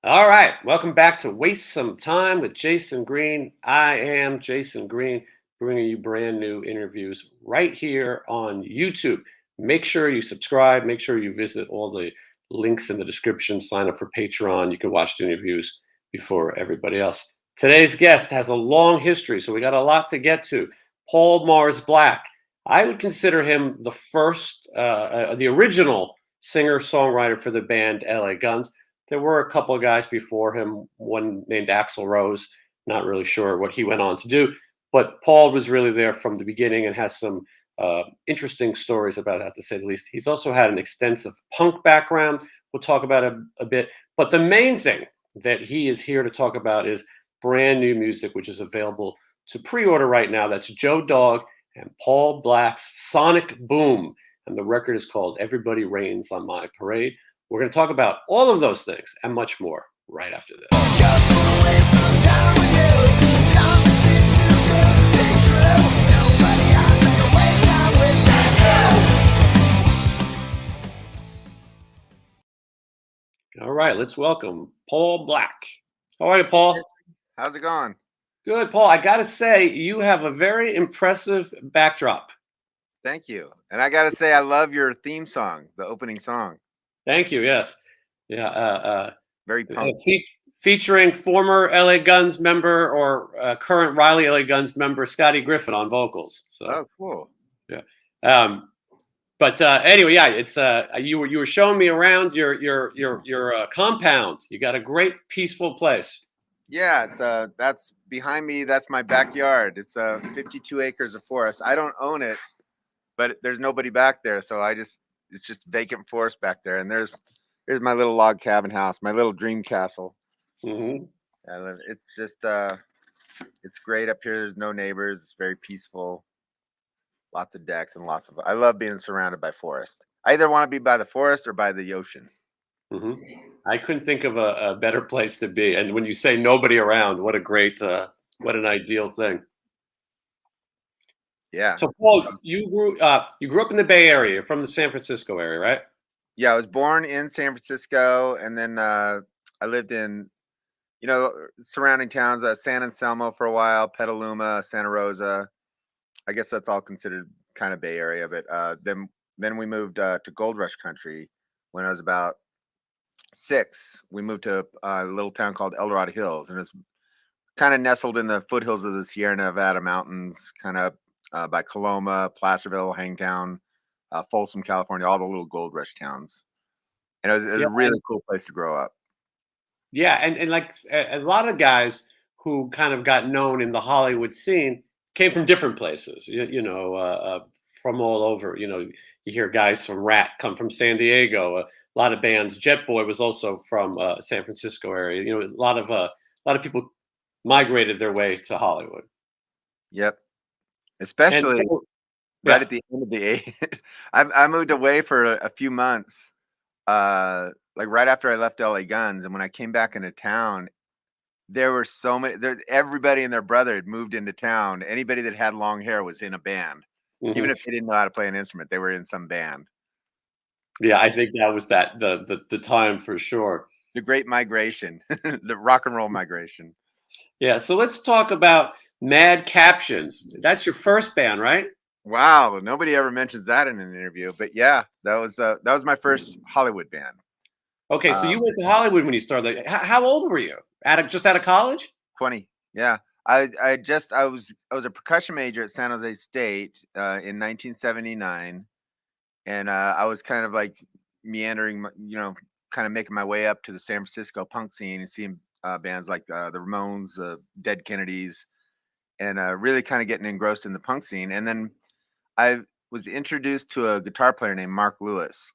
All right, welcome back to Waste Some Time with Jason Green. I am Jason Green, bringing you brand new interviews right here on YouTube. Make sure you subscribe, make sure you visit all the links in the description, sign up for Patreon. You can watch the interviews before everybody else. Today's guest has a long history, so we got a lot to get to. Paul Mars Black. I would consider him the original singer songwriter for the band LA Guns. There were a couple of guys before him, one named Axl Rose. Not really sure what he went on to do, but Paul was really there from the beginning and has some interesting stories about that, to say the least. He's also had an extensive punk background. We'll talk about it a bit. But the main thing that he is here to talk about is brand new music, which is available to pre order right now. That's Joe Dog and Paul Black's Sonic Boom. And the record is called Everybody Rains on My Parade. We're going to talk about all of those things and much more right after this. Just wanna waste some time with you. Seems too good to be true. Nobody out there to waste time with you. All right, let's welcome Paul Black. How are you, Paul? How's it going? Good, Paul. I got to say, you have a very impressive backdrop. Thank you. And I got to say, I love your theme song, the opening song. Thank you. Yes. Yeah. Very punk. Featuring former LA Guns member or current Riley LA Guns member Scotty Griffin on vocals. So, oh, cool. Yeah. But anyway, yeah, it's you were showing me around your compound. You got a great peaceful place. Yeah, it's that's behind me. That's my backyard. It's 52 acres of forest. I don't own it, but there's nobody back there, so it's just vacant forest back there. And here's my little log cabin house, my little dream castle. Mm-hmm. It's just it's great up here. There's no neighbors. It's very peaceful. Lots of decks and I love being surrounded by forest. I either want to be by the forest or by the ocean. Mm-hmm. I couldn't think of a better place to be. And when you say nobody around, what what an ideal thing. Yeah. So, Paul, you grew up in the Bay Area. You're from the San Francisco area, right? Yeah, I was born in San Francisco, and then I lived in, surrounding towns, San Anselmo for a while, Petaluma, Santa Rosa. I guess that's all considered kind of Bay Area. But then we moved to Gold Rush country when I was about 6. We moved to a little town called El Dorado Hills, and it's kind of nestled in the foothills of the Sierra Nevada mountains, kind of by Coloma, Placerville, Hangtown, Folsom, California, all the little Gold Rush towns. And it was a really cool place to grow up. Yeah, and like a lot of guys who kind of got known in the Hollywood scene came from different places. From all over. You hear guys from Rat come from San Diego. A lot of bands. Jet Boy was also from San Francisco area. A lot of people migrated their way to Hollywood. Yep, especially right at the end of the I moved away for a few months. Like right after I left LA Guns, and when I came back into town, there were so many. Everybody and their brother had moved into town. Anybody that had long hair was in a band, even if they didn't know how to play an instrument. They were in some band. Yeah, I think that was the time for sure. The Great Migration, the rock and roll migration. Yeah, so let's talk about Mad Captions. That's your first band, right? Wow, nobody ever mentions that in an interview, but yeah, that was my first Hollywood band. Okay, so you went to Hollywood when you started. How old were you? Just out of college? 20. Yeah. I was a percussion major at San Jose State in 1979, and I was kind of like meandering, kind of making my way up to the San Francisco punk scene and seeing bands like the Ramones, Dead Kennedys, and really kind of getting engrossed in the punk scene. And then I was introduced to a guitar player named Mark Lewis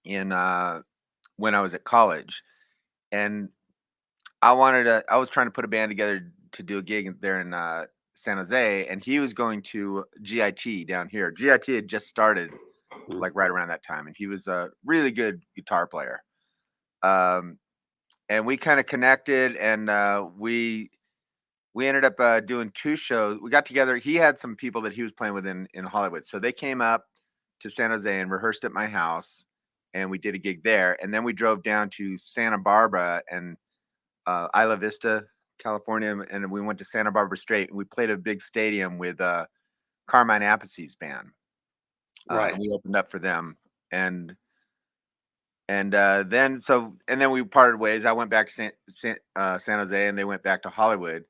in when I was at college, and I was trying to put a band together to do a gig there in San Jose, and he was going to GIT down here. GIT had just started like right around that time, and he was a really good guitar player. And we kind of connected, and we ended up doing 2 shows. We got together. He had some people that he was playing with in Hollywood, so they came up to San Jose and rehearsed at my house. and we did a gig there, and then we drove down to Santa Barbara and Isla Vista, California, and we went to Santa Barbara State, and we played a big stadium with Carmine Appice's band, Right. and we opened up for them, and then we parted ways. I went back to San Jose, and they went back to Hollywood,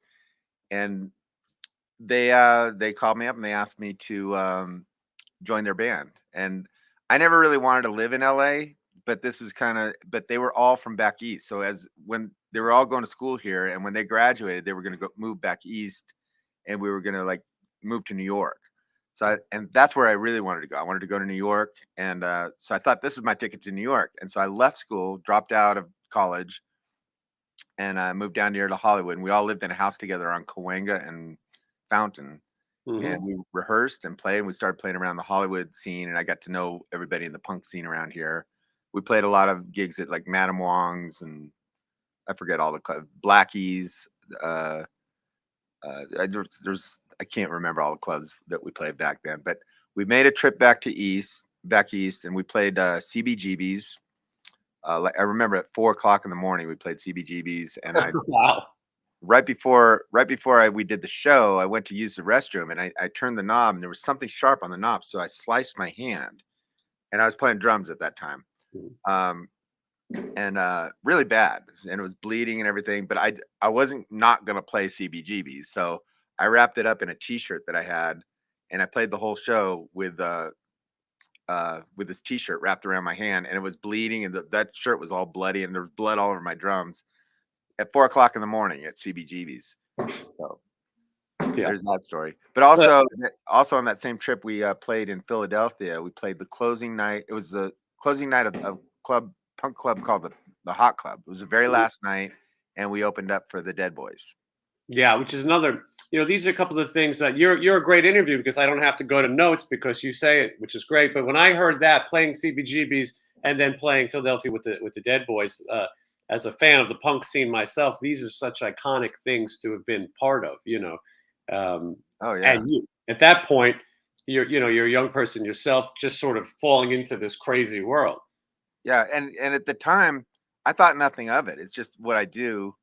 and they called me up and they asked me to join their band, and I never really wanted to live in LA, but this was but they were all from back east. So when they were all going to school here, and when they graduated, they were going to move back east, and we were going to like move to New York. And that's where I really wanted to go. I wanted to go to New York, and so I thought this is my ticket to New York. And so I left school, dropped out of college, and I moved down here to Hollywood. And we all lived in a house together on Cahuenga and Fountain, and we rehearsed and played, and we started playing around the Hollywood scene, and I got to know everybody in the punk scene around here. We played a lot of gigs at like Madame Wong's, and I forget all the clubs, Blackie's. I can't remember all the clubs that we played back then, but we made a trip back east, and we played CBGB's. Like I remember at 4:00 in the morning, we played CBGB's, and Wow. right before we did the show, I went to use the restroom, and I turned the knob, and there was something sharp on the knob, so I sliced my hand, and I was playing drums at that time, and really bad, and it was bleeding and everything. But I wasn't not gonna play CBGB's, so I wrapped it up in a T-shirt that I had, and I played the whole show with this T-shirt wrapped around my hand, and it was bleeding, and that shirt was all bloody, and there was blood all over my drums at 4:00 in the morning at CBGB's. So there's that story. But also on that same trip, we played in Philadelphia. We played the closing night. It was the closing night of a punk club called the Hot Club. It was the very last night, and we opened up for the Dead Boys. Yeah, which is another, these are a couple of things that you're a great interview because I don't have to go to notes because you say it, which is great. But when I heard that playing CBGB's and then playing Philadelphia with the Dead Boys, as a fan of the punk scene myself, these are such iconic things to have been part of, Oh yeah. And at that point, you're a young person yourself, just sort of falling into this crazy world. Yeah, and at the time, I thought nothing of it. It's just what I do.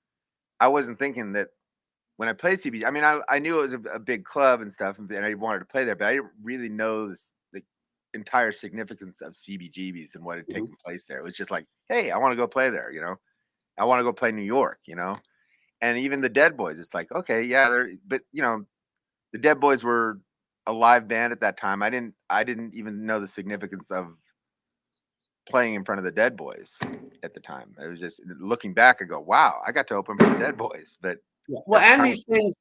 I wasn't thinking that when I played CBG. I mean, I knew it was a big club and stuff, and I wanted to play there, but I didn't really know the entire significance of CBGB's and what had taken place there. It was just like, hey, I want to go play there, I want to go play New York, and even the Dead Boys. It's like, okay, yeah, but the Dead Boys were a live band at that time. I didn't even know the significance of playing in front of the Dead Boys at the time. It was just looking back, I go, wow, I got to open for the Dead Boys, but. Well, and these things,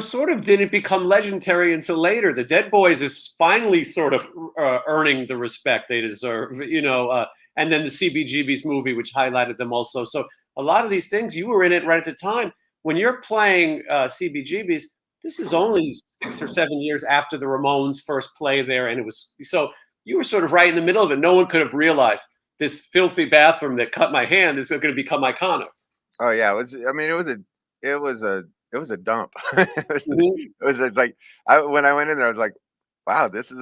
sort of didn't become legendary until later. The Dead Boys is finally sort of earning the respect they deserve, and then the CBGB's movie, which highlighted them also. So a lot of these things, you were in it right at the time. When you're playing CBGB's, this is only 6 or 7 years after the Ramones first play there. And so you were sort of right in the middle of it. No one could have realized this filthy bathroom that cut my hand is going to become iconic. Oh yeah, it was a dump. It's like when I went in there, I was like, wow, this is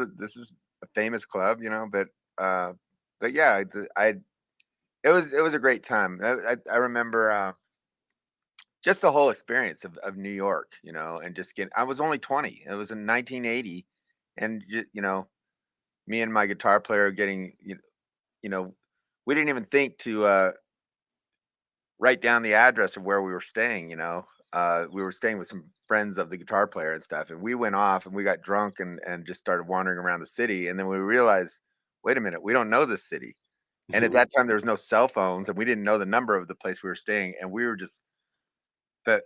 a famous club, but yeah, it was a great time. I remember just the whole experience of New York, and just I was only 20. It was in 1980, and me and my guitar player getting, we didn't even think to write down the address of where we were staying. We were staying with some friends of the guitar player and stuff, and we went off and we got drunk and just started wandering around the city, and then we realized, wait a minute, we don't know this city. And at that time there was no cell phones, and we didn't know the number of the place we were staying, and we were just, but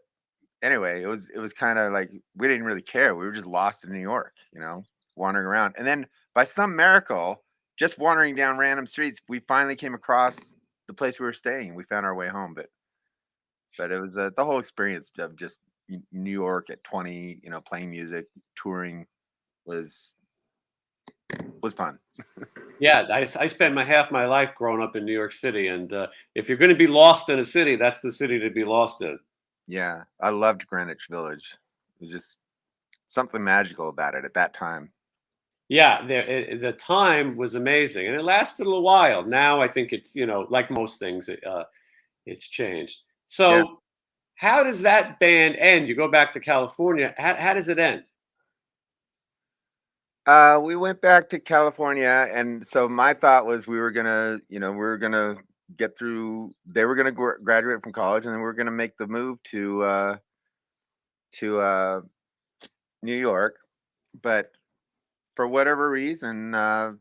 anyway, it was kind of like we didn't really care. We were just lost in New York, wandering around, and then by some miracle, just wandering down random streets, we finally came across the place we were staying, and we found our way home. But it was the whole experience of just New York at 20, playing music, touring was fun. Yeah, I spent half my life growing up in New York City, and if you're going to be lost in a city, that's the city to be lost in. Yeah, I loved Greenwich Village. It was just something magical about it at that time. Yeah, the time was amazing, and it lasted a little while. Now I think it's, like most things, it's changed. Yeah. So how does that band end? You go back to California. How does it end? We went back to California, and so my thought was we were gonna, we were gonna get through. They were gonna graduate from college, and then we were gonna make the move to New York. But for whatever reason, bands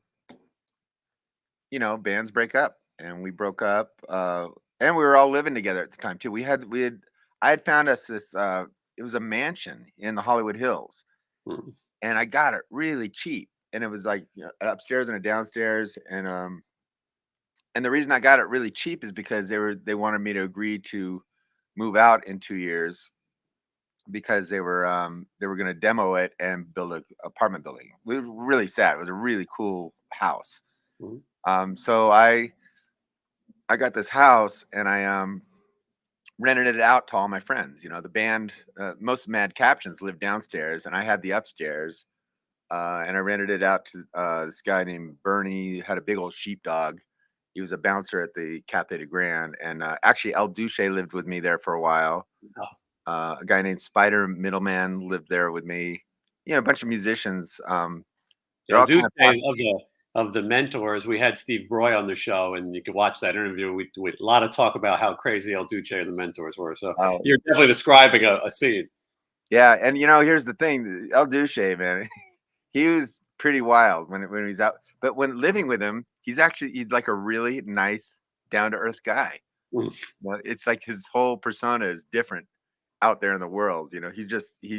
break up, and we broke up. And we were all living together at the time too. I had found us this. It was a mansion in the Hollywood Hills, Mm, and I got it really cheap. And it was like upstairs and a downstairs, and the reason I got it really cheap is because they wanted me to agree to move out in 2 years because they were going to demo it and build a apartment building. We were really sad. It was a really cool house. mm. So I got this house, and I rented it out to all my friends. The band, most of Mad Captions lived downstairs, and I had the upstairs. And I rented it out to this guy named Bernie. Had a big old sheepdog. He was a bouncer at the Cafe de Grand, and actually El Duce lived with me there for a while. Oh, A guy named Spider Middleman lived there with me. A bunch of musicians. They're El all Duce kind of passed. of the mentors. We had Steve Broy on the show, and you could watch that interview. We a lot of talk about how crazy El Duce and the mentors were. So Oh, you're definitely describing a scene. yeah, and here's the thing: El Duce, man, he was pretty wild when he's out. But when living with him, he's like a really nice, down to earth guy. Mm. Well, it's like his whole persona is different out there in the world. He's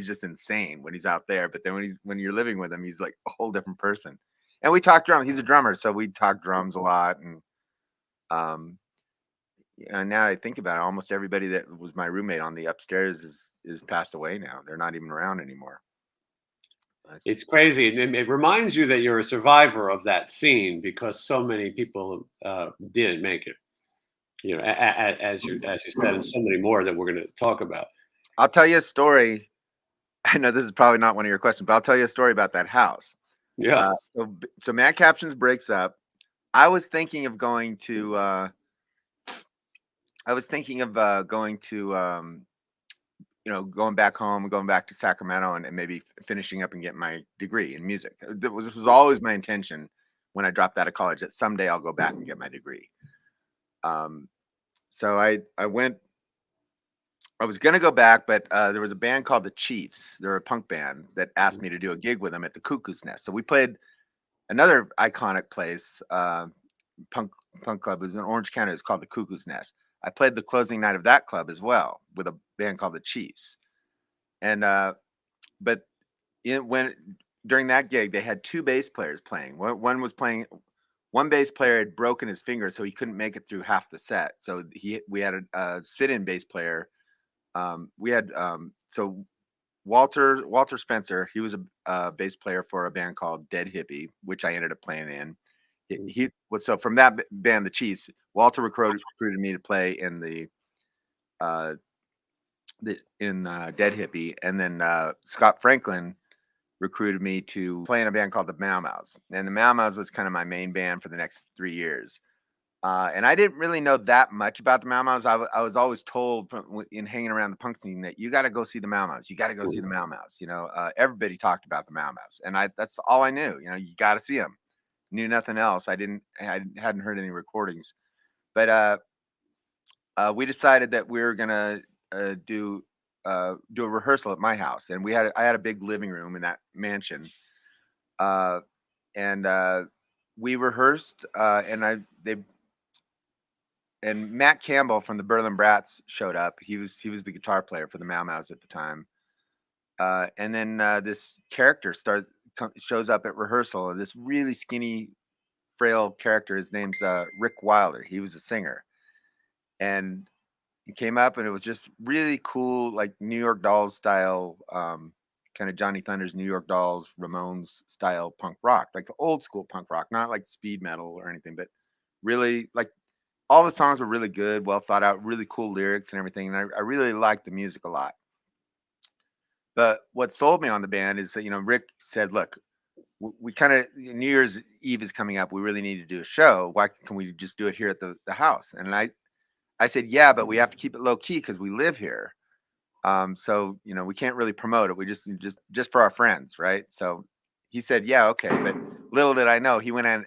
just insane when he's out there. But then when you're living with him, he's like a whole different person. And we talk drums. He's a drummer, so we talk drums a lot. And um, now I think about it, almost everybody that was my roommate on the upstairs is passed away now. They're not even around anymore. It's crazy, and it reminds you that you're a survivor of that scene because so many people didn't make it. As you said, and so many more that we're going to talk about. I'll tell you a story. I know this is probably not one of your questions, but I'll tell you a story about that house. Yeah. So Mad Captions breaks up. I was thinking of going to. I was thinking of going to. Going back home, going back to Sacramento, and maybe finishing up and getting my degree in music. This was always my intention when I dropped out of college that someday I'll go back and get my degree. Um, so I went. I was gonna go back, but there was a band called the Chiefs. They're a punk band that asked me to do a gig with them at the Cuckoo's Nest. So we played another iconic place, punk punk club. It was in Orange County. It's called the Cuckoo's Nest. I played the closing night of that club as well with a band called the Chiefs. And but when during that gig, they had two bass players playing. One was playing. One bass player had broken his finger, so he couldn't make it through half the set. So we had a sit-in bass player. We had so Walter Spencer. He was a bass player for a band called Dead Hippie, which I ended up playing in. He was so from that band, the Chiefs. Walter recruited me to play in uh, Dead Hippie, and then Scott Franklin recruited me to play in a band called the Mau Mau's, and the Mau Mau's was kind of my main band for the next 3 years. And I didn't really know that much about the Mau Mau's. I was always told in hanging around the punk scene that you got to go see the Mau Mau's. You got to go see the Mau Mau's. Everybody talked about the Mau Mau's, and that's all I knew. You got to see them. Knew nothing else. I hadn't heard any recordings, but we decided that we were gonna do a rehearsal at my house, and I had a big living room in that mansion, uh, and we rehearsed, and Matt Campbell from the Berlin Brats showed up. He was the guitar player for the Mau Mau's at the time, and then this character shows up at rehearsal. This really skinny, frail character. His name's Rick Wilder. He was a singer, and he came up, and it was just really cool, like New York Dolls style, kind of Johnny Thunder's New York Dolls, Ramones style punk rock, like old school punk rock, not like speed metal or anything, but really like all the songs were really good, well thought out, really cool lyrics and everything. And I really liked the music a lot. But what sold me on the band is that, Rick said, look, we kind of, New Year's Eve is coming up. We really need to do a show. Why can we just do it here at the house? And I said, yeah, but we have to keep it low key because we live here. So we can't really promote it. We just for our friends, right? So he said, yeah, okay. But little did I know, he went out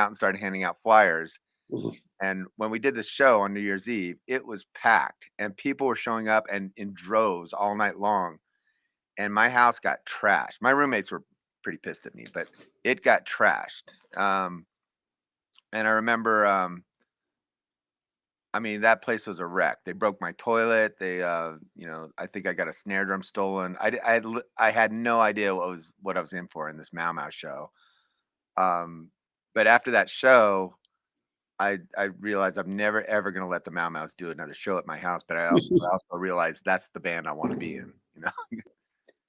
and started handing out flyers. Mhm. And when we did the show on New Year's Eve, it was packed, and people were showing up and in droves all night long. And my house got trashed. My roommates were pretty pissed at me, but it got trashed. And I remember, I mean, that place was a wreck. They broke my toilet. They, I think I got a snare drum stolen. I had no idea what I was in for in this Mau Mau show. But after that show, I realized I'm never ever gonna let the Mau Mau's do another show at my house. But I also realized that's the band I want to be in.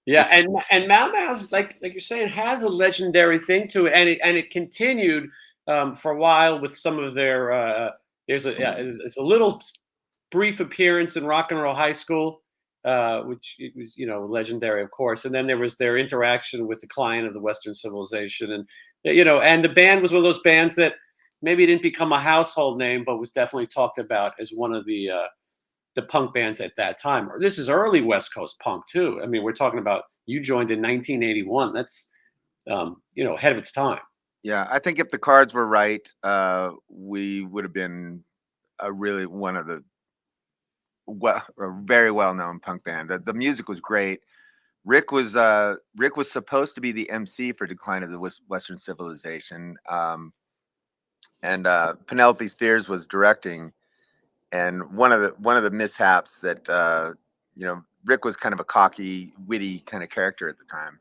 Yeah, and Mau Mau's like you're saying has a legendary thing to it, and it continued for a while with some of their. It's a little brief appearance in Rock and Roll High School, which it was legendary, of course, and then there was their interaction with the Client of the Western Civilization, and and the band was one of those bands that maybe didn't become a household name, but was definitely talked about as one of the punk bands at that time. This is early West Coast punk too. I mean, we're talking about you joined in 1981. That's ahead of its time. Yeah, I think if the cards were right, we would have been a really one of the a very well known punk band. The music was great. Rick was supposed to be the MC for Decline of the Western Civilization, and Penelope Spears was directing. And one of the mishaps that Rick was kind of a cocky, witty kind of character at the time,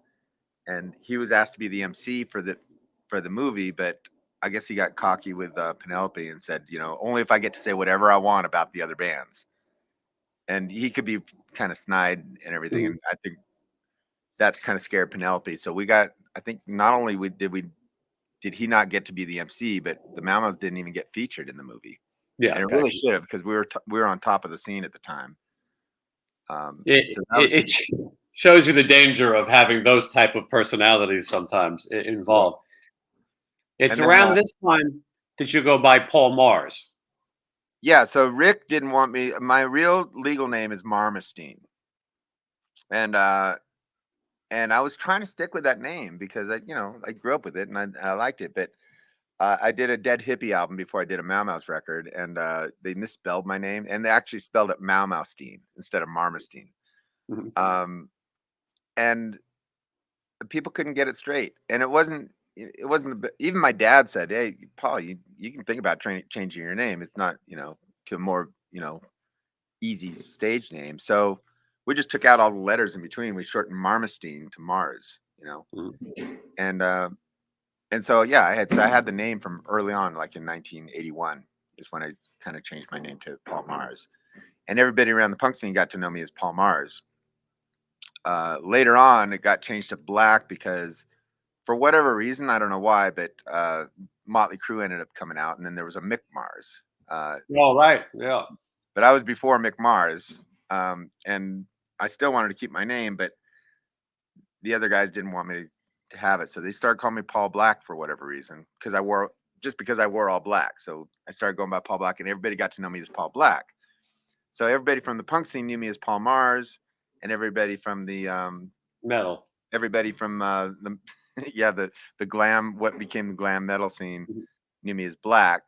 and he was asked to be the MC for the movie, but I guess he got cocky with Penelope and said, only if I get to say whatever I want about the other bands. And he could be kind of snide and everything, Mhm. and I think that's kind of scared Penelope. So I think not only did he not get to be the MC, but the Mau Mau's didn't even get featured in the movie, Yeah, and it really gotcha. should have because we were on top of the scene at the time. It, So that was it it shows you the danger of having those type of personalities sometimes yeah. involved. It's And then around this time that you go by Paul Mars. yeah, so Rick didn't want me. My real legal name is Marmestein, and I was trying to stick with that name because I grew up with it and I liked it. But I did a Dead Hippie album before I did a Mau Mau's record, and they misspelled my name, and they actually spelled it Mau Maustein instead of Marmestein. Mhm. Um, and people couldn't get it straight, and it wasn't even my dad said, "Hey, Paul, you can think about changing your name. It's not to a more easy stage name." So we just took out all the letters in between. We shortened Marmestein to Mars, Mhm. and so yeah, I had the name from early on, like in 1981 is when I kind of changed my name to Paul Mars, and everybody around the punk scene got to know me as Paul Mars. Later on, it got changed to Black because for whatever reason, I don't know why, but Motley Crue ended up coming out, and then there was a Mick Mars. All right. Yeah. But I was before Mick Mars, and I still wanted to keep my name, but the other guys didn't want me to have it, so they started calling me Paul Black for whatever reason because I wore all black. So I started going by Paul Black, and everybody got to know me as Paul Black. So everybody from the punk scene knew me as Paul Mars, and everybody from Metal. the yeah the glam, what became the glam metal scene, Mhm. knew me as Black.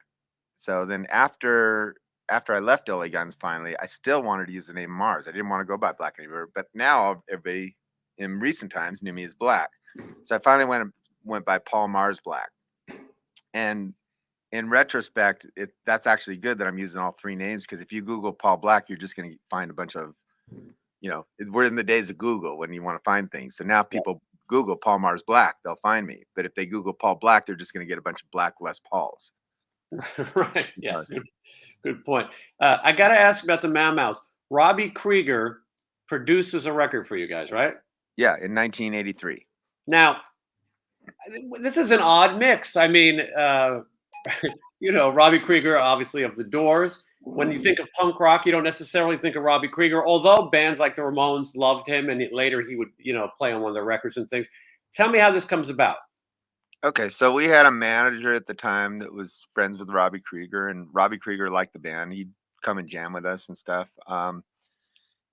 So then after I left LA Guns, finally, I still wanted to use the name Mars. I didn't want to go by Black anymore. But now everybody in recent times knew me as Black. So I finally went by Paul Mars Black. And in retrospect, that's actually good that I'm using all three names because if you Google Paul Black, you're just going to find a bunch of, we're in the days of Google when you want to find things. So now people Google Paul Mars Black, they'll find me. But if they Google Paul Black, they're just going to get a bunch of Black Les Pauls. Right. Yes. Good point. I got to ask about the Mau Mau's. Robby Krieger produces a record for you guys, right? Yeah, in 1983. Now, this is an odd mix. I mean, Robby Krieger, obviously of the Doors. When you think of punk rock, you don't necessarily think of Robby Krieger, although bands like the Ramones loved him, and later he would, play on one of their records and things. Tell me how this comes about. Okay, so we had a manager at the time that was friends with Robby Krieger, and Robby Krieger liked the band. He'd come and jam with us and stuff.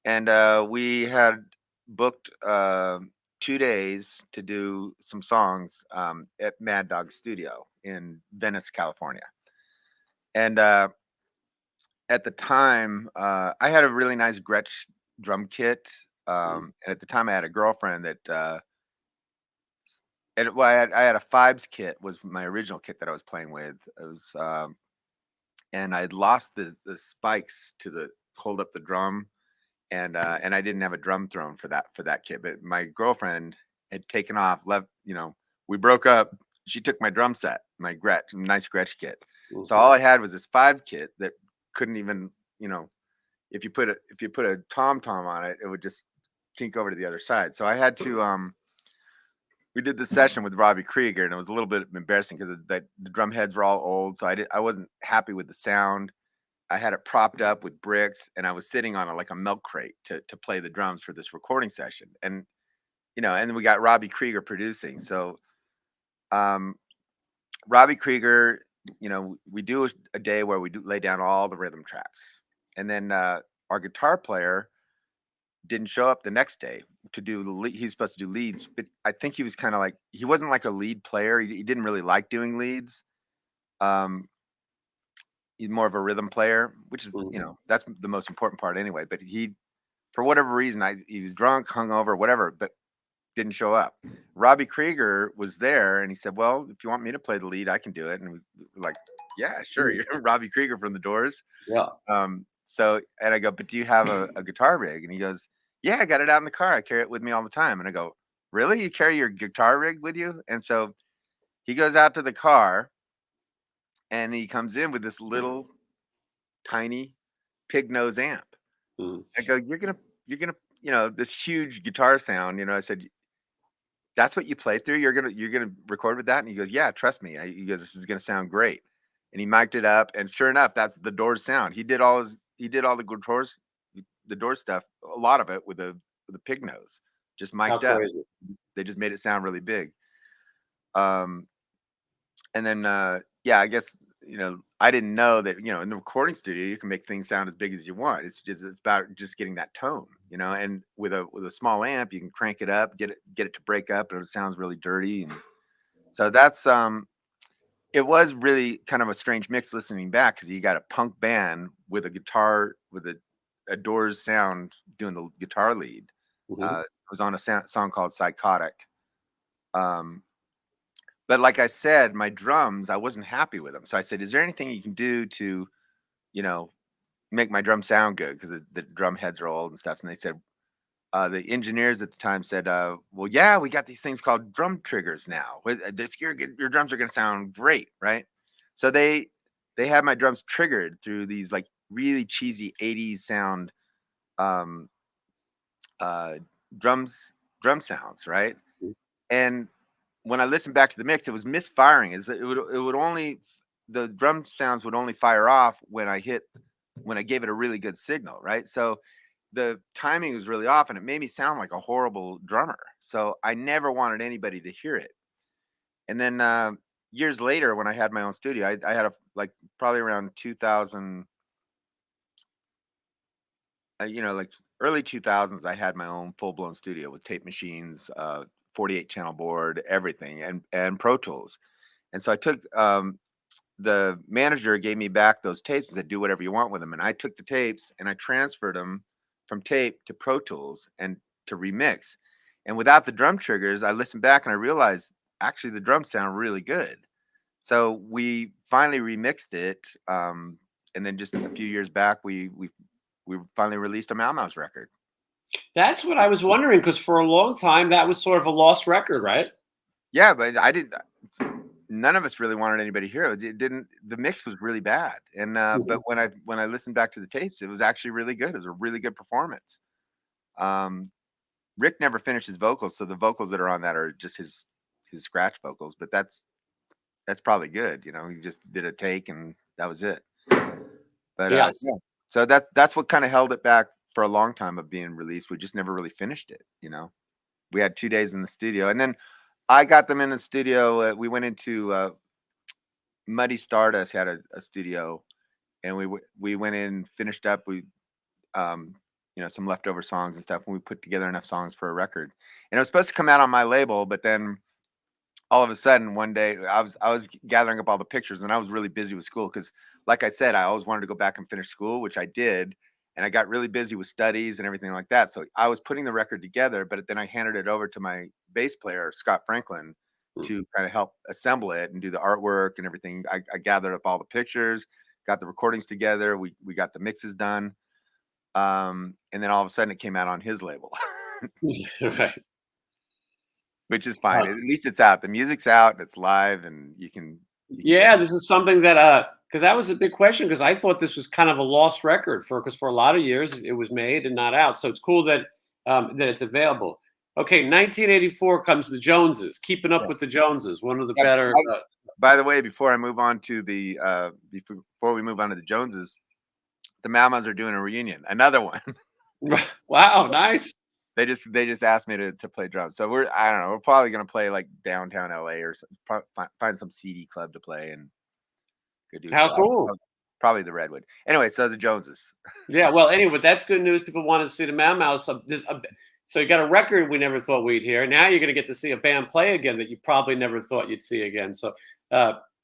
And we had booked 2 days to do some songs at Mad Dog Studio in Venice, California. And at the time, I had a really nice Gretsch drum kit. And at the time, I had a girlfriend that, and well, I had a Fibes kit was my original kit that I was playing with. It was, and I'd lost the spikes to the hold up the drum, and I didn't have a drum throne for that kit. But my girlfriend had taken off, left. We broke up. She took my drum set, my nice Gretsch kit. So all I had was this 5 kit that couldn't even, if you put a tom tom on it, it would just kink over to the other side. So I had to we did the session with Robby Krieger, and it was a little bit embarrassing because the drum heads were all old, so I wasn't happy with the sound. I had it propped up with bricks, and I was sitting on like a milk crate to play the drums for this recording session, and and we got Robby Krieger producing. So um, Robby Krieger, we do a day where we lay down all the rhythm tracks, and then our guitar player didn't show up the next day to do the lead. He's supposed to do leads, but I think he was kind of like he wasn't like a lead player. He didn't really like doing leads. Um, he's more of a rhythm player, which is that's the most important part anyway. But he, for whatever reason, he was drunk, hungover, whatever, but didn't show up. Robby Krieger was there, and he said, "Well, if you want me to play the lead, I can do it." And we were like, "Yeah, sure." You're Robby Krieger from the Doors. Yeah. So, and I go, "But do you have a guitar rig?" And he goes, "Yeah, I got it out in the car. I carry it with me all the time." And I go, "Really? You carry your guitar rig with you?" And so he goes out to the car, and he comes in with this little tiny pig nose amp. I go, you're gonna, this huge guitar sound." I said, "That's what you play through. You're gonna record with that?" And he goes, "Yeah, trust me." He goes, "This is gonna sound great." And he mic'd it up, and sure enough, that's the Doors sound. He did all the Doors stuff, a lot of it with a pig nose, just How mic'd up. crazy. They just made it sound really big. Um, and then yeah, I guess I didn't know that in the recording studio you can make things sound as big as you want. It's about just getting that tone, and with a small amp you can crank it up, get it to break up, and it sounds really dirty. And so that's it was really kind of a strange mix listening back because you got a punk band with a guitar with a Doors sound doing the guitar lead. It was on a song called Psychotic. Um, but like I said, my drums, I wasn't happy with them. So I said, "Is there anything you can do to, you know, make my drum sound good?" Because the drum heads are old and stuff. And they said, the engineers at the time said, "Well, yeah, we got these things called drum triggers now. Your drums are going to sound great, right?" So they had my drums triggered through these like really cheesy '80s sound um, uh, drums drum sounds, right? And when I listened back to the mix, it was misfiring. It would only the drum sounds would only fire off when I gave it a really good signal, right? So the timing was really off, and it made me sound like a horrible drummer. So I never wanted anybody to hear it. And then years later, when I had my own studio, I had like probably around 2000, like early 2000s, I had my own full blown studio with tape machines, 48 channel board, everything, and Pro Tools. And so I took the manager gave me back those tapes and said, "Do whatever you want with them." And I took the tapes and I transferred them from tape to Pro Tools and to remix. And without the drum triggers, I listened back and I realized actually the drums sound really good. So we finally remixed it. And then just a few years back, we finally released a Mau Mau's record. That's what I was wondering because for a long time that was sort of a lost record, right? Yeah, but I did. None of us really wanted anybody to hear it. It didn't. The mix was really bad, and but when I listened back to the tapes, it was actually really good. It was a really good performance. Um, Rick never finished his vocals, so the vocals that are on that are just his scratch vocals. But that's probably good. He just did a take and that was it. But Yes. yeah. So that's what kind of held it back for a long time of being released. We just never really finished it. We had 2 days in the studio, and then I got them in the studio. We went into Muddy Stardust had a studio, and we went in, finished up. We um, some leftover songs and stuff, and we put together enough songs for a record. And it was supposed to come out on my label, but then all of a sudden one day I was gathering up all the pictures, and I was really busy with school because, like I said, I always wanted to go back and finish school, which I did. And I got really busy with studies and everything like that. So I was putting the record together, but then I handed it over to my bass player, Scott Franklin, Mm. to kind of help assemble it and do the artwork and everything. I gathered up all the pictures, got the recordings together. We got the mixes done. And then all of a sudden it came out on his label, Right. which is fine. At least it's out. The music's out. It's live, and you can Yeah, this is something that because that was a big question because I thought this was kind of a lost record because for a lot of years it was made and not out. So it's cool that that it's available. Okay, 1984 comes the Joneses, Keeping Up Yeah. with the Joneses, one of the Yeah, better. by the way, before I move on to the before we move on to the Joneses, the Mamas are doing a reunion, another one. Wow, nice. They just asked me to play drums. So I don't know, we're probably gonna play like downtown LA or find some CD club to play and go do a How show. cool. Probably the Redwood. Anyway, so the Joneses. Yeah, well, anyway, that's good news. People want to see the Mau Mau. So you got a record we never thought we'd hear. Now you're going to get to see a band play again that you probably never thought you'd see again. So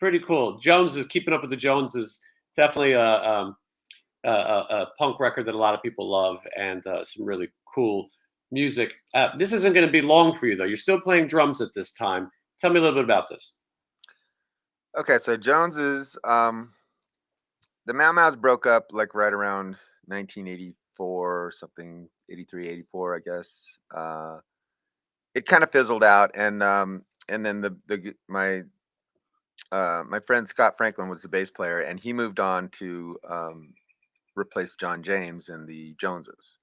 pretty cool. Joneses, Keeping Up with the Joneses, definitely a punk record that a lot of people love, and some really cool music. This isn't going to be long for you, though. You're still playing drums at this time. Tell me a little bit about this. Okay, so Joneses, the Mau Mau's broke up like right around 1984 or something, 83, 84, I guess. It kind of fizzled out, and then my friend Scott Franklin was the bass player, and he moved on to replace John James in the Joneses.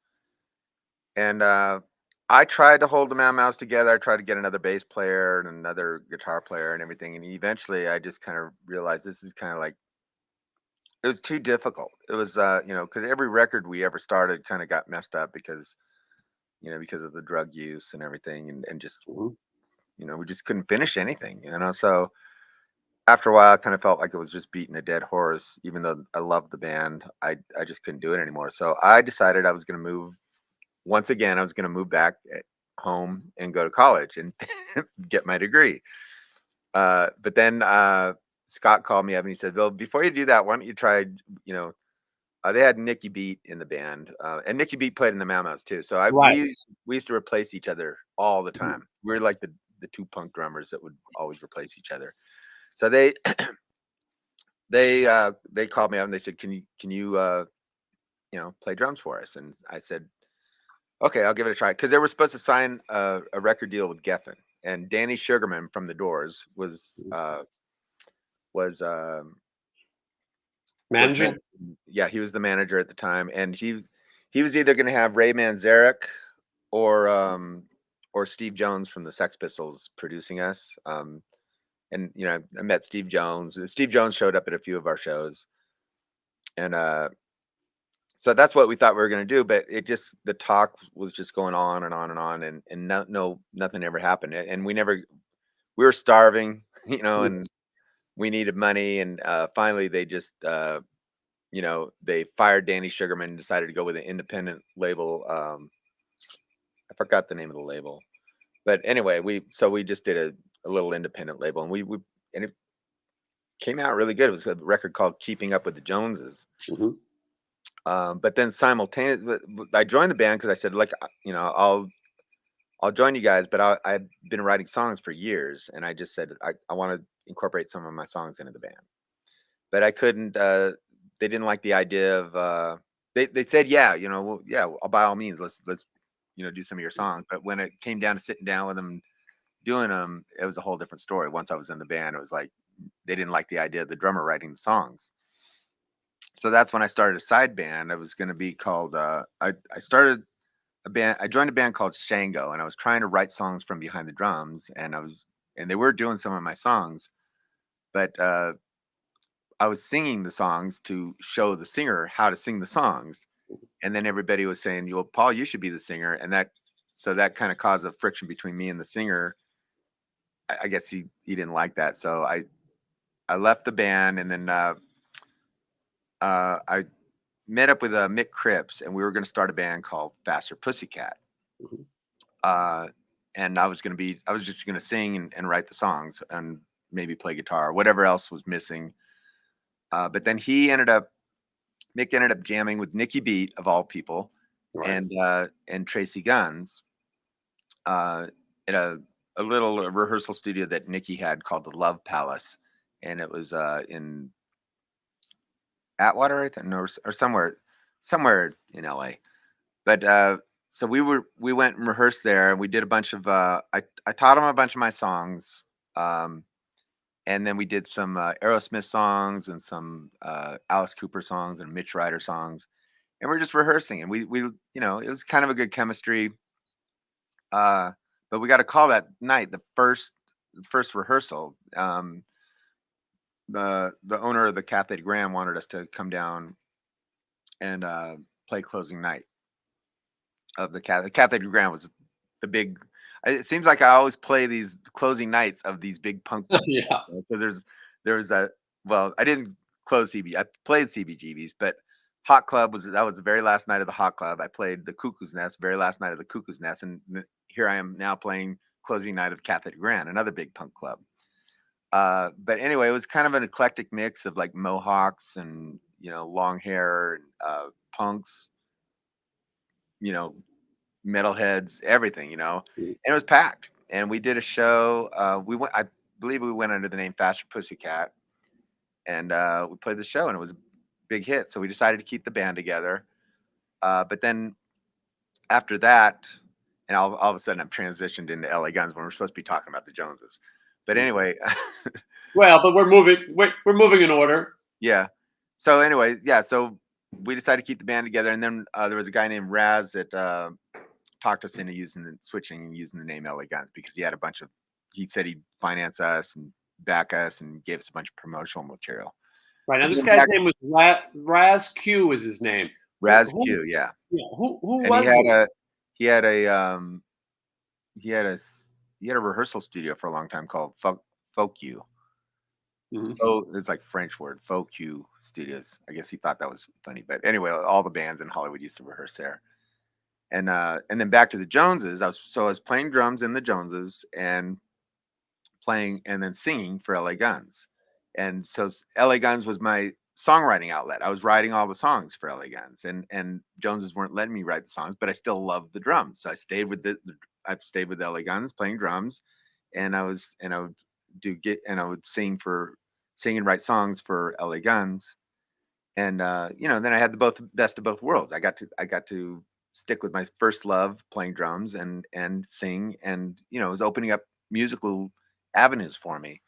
And I tried to hold the Mau Mau's together. I tried to get another bass player and another guitar player and everything, and eventually I just kind of realized this is kind of like it was too difficult. It was, because every record we ever started kind of got messed up because of the drug use and everything, and just Mhm. we just couldn't finish anything. So after a while, I kind of felt like it was just beating a dead horse. Even though I loved the band, I just couldn't do it anymore. So I decided I was going to move. Once again, I was going to move back home and go to college and get my degree. But then Scott called me up and he said, "Well, before you do that, why don't you try, you know, they had Nicky Beat in the band, and Nicky Beat played in the Mau Mau's too. So Right. we used to replace each other all the Mhm. time. We were like the two punk drummers that would always replace each other. So they they called me up and they said, "Can you play drums for us?" And I said, "Okay, I'll give it a try." Because they were supposed to sign a record deal with Geffen, and Danny Sugarman from the Doors was Managing? yeah, he was the manager at the time, and he was either going to have Ray Manzarek or Steve Jones from the Sex Pistols producing us. And I met Steve Jones. Steve Jones showed up at a few of our shows, and so that's what we thought we were going to do. But the talk was just going on and on and on, and nothing ever happened. And we were starving, and we needed money, and finally they just they fired Danny Sugarman and decided to go with an independent label. I forgot the name of the label, but anyway, we just did a little independent label, and we and it came out really good. It was a record called "Keeping Up with the Joneses." Mhm. But then simultaneously, I joined the band because I said, like, I'll join you guys, but I've been writing songs for years, and I just said I want to incorporate some of my songs into the band, but I couldn't. They didn't like the idea of. They said, yeah, well, yeah, by all means, let's do some of your songs. But when it came down to sitting down with them, doing them, it was a whole different story. Once I was in the band, it was like they didn't like the idea of the drummer writing the songs. So that's when I started a side band. It was going to be called. I started a band. I joined a band called Shango, and I was trying to write songs from behind the drums, and they were doing some of my songs, but I was singing the songs to show the singer how to sing the songs, and then everybody was saying, "Well, Paul, you should be the singer," and that kind of caused a friction between me and the singer. I guess he didn't like that, so I left the band, and then I met up with Mick Cripps, and we were going to start a band called Faster Pussycat. Mhm. Uh, and I was just going to sing and write the songs and maybe play guitar, whatever else was missing. But then Mick ended up jamming with Nikki Beat of all people, Right. and Tracy Guns at a little rehearsal studio that Nikki had called the Love Palace, and it was in Atwater, I think, no, or somewhere in LA. But so we went and rehearsed there, and we did a bunch of I taught him a bunch of my songs, and then we did some Aerosmith songs and some Alice Cooper songs and Mitch Ryder songs, and we're just rehearsing, and we it was kind of a good chemistry. But we got a call that night, the first rehearsal. The owner of the Cafe de Graham wanted us to come down and play closing night of the Cafe. The Cafe de Graham was the big. It seems like I always play these closing nights of these big punk. Yeah. So there was that. Well, I didn't close CB. I played CBGBs, but Hot Club was the very last night of the Hot Club. I played the Cuckoo's Nest, very last night of the Cuckoo's Nest, and here I am now playing closing night of Cafe de Grand, another big punk club. But anyway, it was kind of an eclectic mix of like mohawks and long hair, and punks, you know, metalheads, everything, Mhm. and it was packed. And we did a show. I believe we went under the name Faster Pussycat, and we played the show, and it was a big hit. So we decided to keep the band together. But then after that, and all of a sudden I'm transitioned into LA Guns when we're supposed to be talking about the Joneses. But anyway, Well, but we're moving in order. yeah. So anyway, yeah. So we decided to keep the band together, and then there was a guy named Raz that talked us into switching and using the name LA Guns because he had a bunch of. He said he'd finance us and back us and gave us a bunch of promotional material. Right. Now But this then guy's name was Raz Q is his name. Raz Q, yeah, Yeah, who and was he? he had a he had a he had a rehearsal studio for a long time called Folk U. Mhm. Oh, it's like French word, Folk U Studios. I guess he thought that was funny, but anyway, all the bands in Hollywood used to rehearse there. And then back to the Joneses. I was playing drums in the Joneses and playing and then singing for LA Guns. And so LA Guns was my songwriting outlet. I was writing all the songs for LA Guns, and Joneses weren't letting me write the songs, but I still loved the drums. So I stayed with I've stayed with LA Guns playing drums, and I would I would sing and write songs for LA Guns. And then I had the both best of both worlds. I got to stick with my first love, playing drums and sing, and it was opening up musical avenues for me.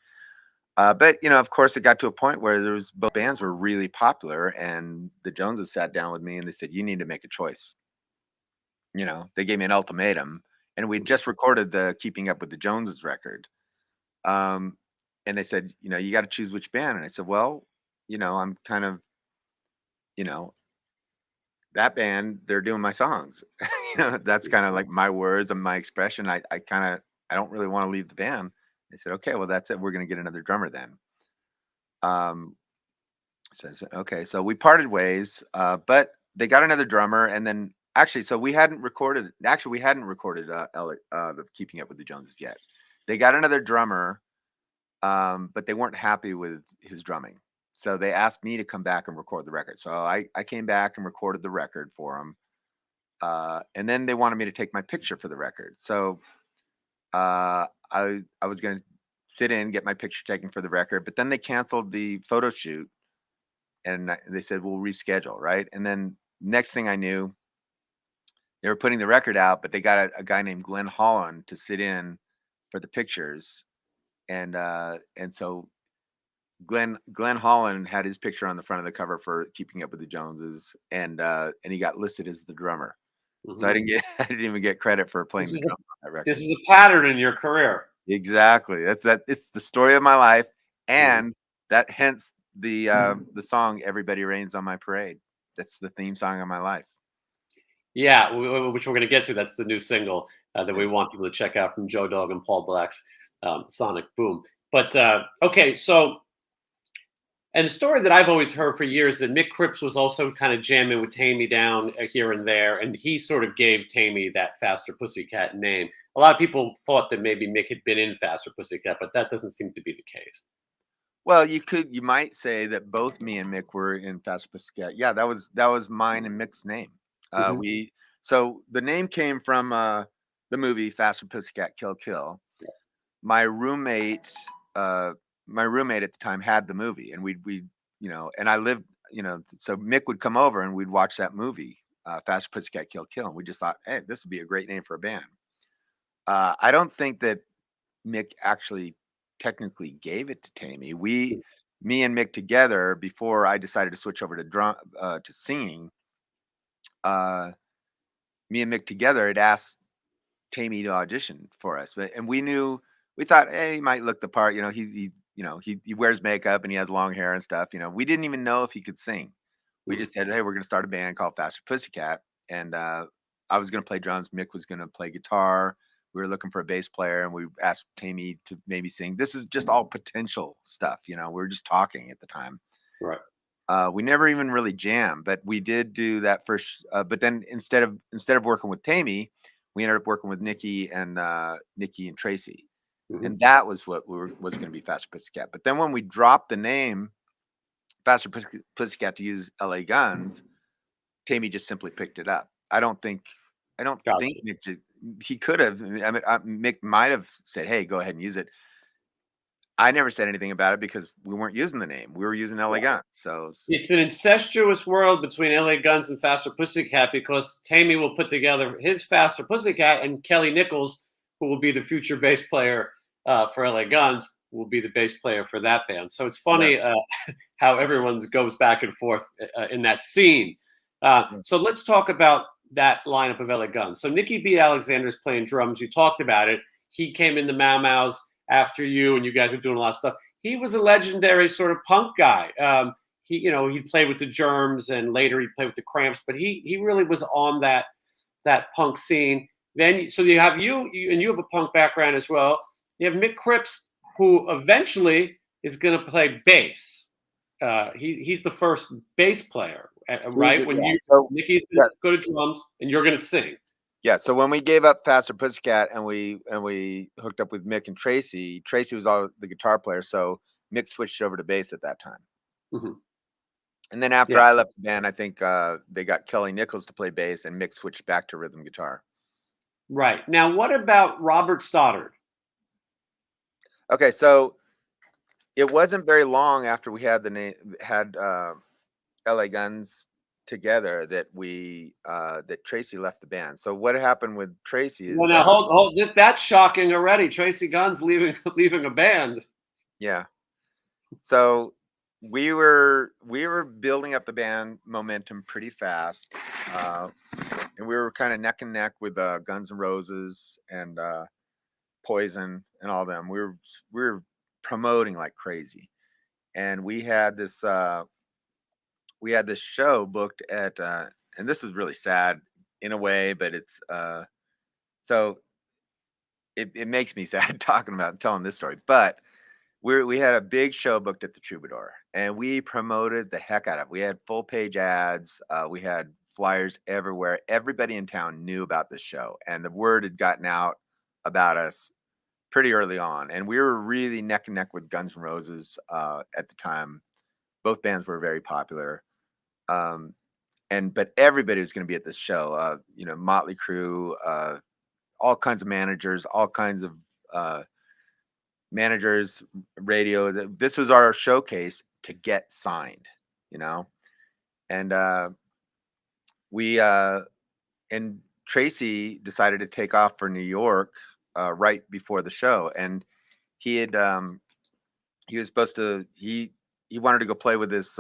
But of course, it got to a point where both bands were really popular, and the Joneses sat down with me and they said, "You need to make a choice." They gave me an ultimatum, and we just recorded the "Keeping Up with the Joneses" record. Um, and they said, "You got to choose which band." And I said, "Well, I'm kind of, you know, that band, they're doing my songs." That's kind of like my words and my expression. I don't really want to leave the band. They said, "Okay, well, that's it. We're going to get another drummer then." Um, so I said, okay, so we parted ways, but they got another drummer, and then actually, so we hadn't recorded. Actually, we hadn't recorded the Keeping Up with the Joneses yet. They got another drummer, but they weren't happy with his drumming. So they asked me to come back and record the record. So I came back and recorded the record for them. And then they wanted me to take my picture for the record. So I was going to sit in, get my picture taken for the record, but then they canceled the photo shoot, and they said we'll reschedule, right? And then next thing I knew, they were putting the record out, but they got a guy named Glenn Holland to sit in for the pictures, and so Glenn Holland had his picture on the front of the cover for Keeping Up with the Joneses, and he got listed as the drummer. So Mhm. I didn't even get credit for playing This the is a drums on that this record. is a pattern in your career. Exactly. It's the story of my life, Mhm. and that hence the song "Everybody Rains on My Parade." That's the theme song of my life. Yeah, which we're going to get to. That's the new single that Yeah. we want people to check out from Joe Dog and Paul Blacks. sonic boom. But okay, so and the story that I've always heard for years that Mick Cripps was also kind of jamming with Tammy down here and there, and he sort of gave Tammy that Faster Pussycat name. A lot of people thought that maybe Mick had been in Faster Pussycat, but that doesn't seem to be the case. Well, you might say that both me and Mick were in Faster Pussycat. Yeah, that was mine and Mick's name. Hmm. So the name came from the movie Faster Pussycat Kill Kill. My roommate, uh, my roommate at the time had the movie, and we and I lived, so Mick would come over and we'd watch that movie, Faster Pussycat Kill Kill, and we just thought, hey, this would be a great name for a band. I don't think that Mick actually technically gave it to Tammy. Me and Mick together, before I decided to switch over to singing, uh, me and Mick together had asked Tammy to audition for us, and we thought, hey, he might look the part. He wears makeup and he has long hair and stuff. We didn't even know if he could sing. We Hmm. just said, hey, we're going to start a band called Faster Pussycat, and I was going to play drums. Mick was going to play guitar. We were looking for a bass player, and we asked Tammy to maybe sing. This is just all potential stuff. We were just talking at the time. Right. We never even really jammed, but we did do that first. But then instead of working with Tammy, we ended up working with Nikki and Tracy, Hmm. and that was what was going to be Faster Pussycat. But then when we dropped the name Faster Pussycat to use LA Guns, Tammy just simply picked it up. I don't think Gotcha. he could have. I mean, Mick might have said, "Hey, go ahead and use it." I never said anything about it because we weren't using the name. We were using LA Guns. So It's an incestuous world between LA Guns and Faster Pussycat because Tammy will put together his Faster Pussycat, and Kelly Nichols, who will be the future bass player for LA Guns, will be the bass player for that band. So it's yeah. funny how everyone goes back and forth in that scene. So let's talk about that lineup of LA Guns. So Nikki B. Alexander is playing drums. You talked about it. He came in the Mau Mau's after you, and you guys were doing a lot of stuff. He was a legendary sort of punk guy. He played with the Germs, and later he played with the Cramps, but he really was on that punk scene. Then so you have and you have a punk background as well. You have Mick Cripps, who eventually is going to play bass. He's the first bass player, right? When Yeah. you So Nicky's going yeah, to go to drums, and you're going to sing. yeah. So when we gave up Faster Pussycat and we hooked up with Mick and Tracy, Tracy was all the guitar player, so Mick switched over to bass at that time. Mm-hmm. And then after Yeah, I left the band, I think they got Kelly Nichols to play bass, and Mick switched back to rhythm guitar. right. Now, what about Robert Stoddard? Okay, so it wasn't very long after we had LA Guns together that Tracy left the band. So what happened with Tracy Well, is now hold. That's shocking already. Tracy Gunn's leaving leaving a band. yeah. So we were building up the band momentum pretty fast, and we were kind of neck and neck with Guns N' Roses and Poison and all them. We were promoting like crazy, and we had this show booked at, and this is really sad in a way, but it's so it makes me sad talking about telling this story. But we had a big show booked at the Troubadour, and we promoted the heck out of it. We had full page ads. We had flyers everywhere. Everybody in town knew about this show, and the word had gotten out about us pretty early on. And we were really neck and neck with Guns N' Roses at the time. Both bands were very popular. Um, but everybody was going to be at this show. Motley Crue, all kinds of managers, all kinds of uh, managers, radio. This was our showcase to get signed, you know. And we and Tracy decided to take off for New York right before the show, and he had he was supposed to he wanted to go play with this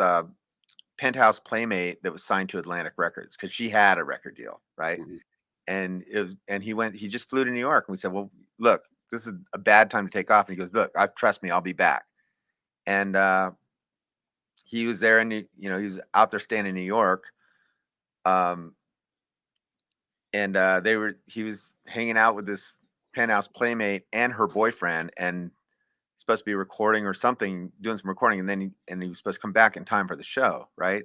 Penthouse playmate that was signed to Atlantic Records because she had a record deal, right? Mhm. And he just flew to New York, and we said, well, look, this is a bad time to take off. And he goes, look, trust me, I'll be back. And he was there, and he was out there staying in New York. And he was hanging out with this Penthouse Playmate and her boyfriend, and supposed to be recording or something, doing some recording, and then he was supposed to come back in time for the show, right?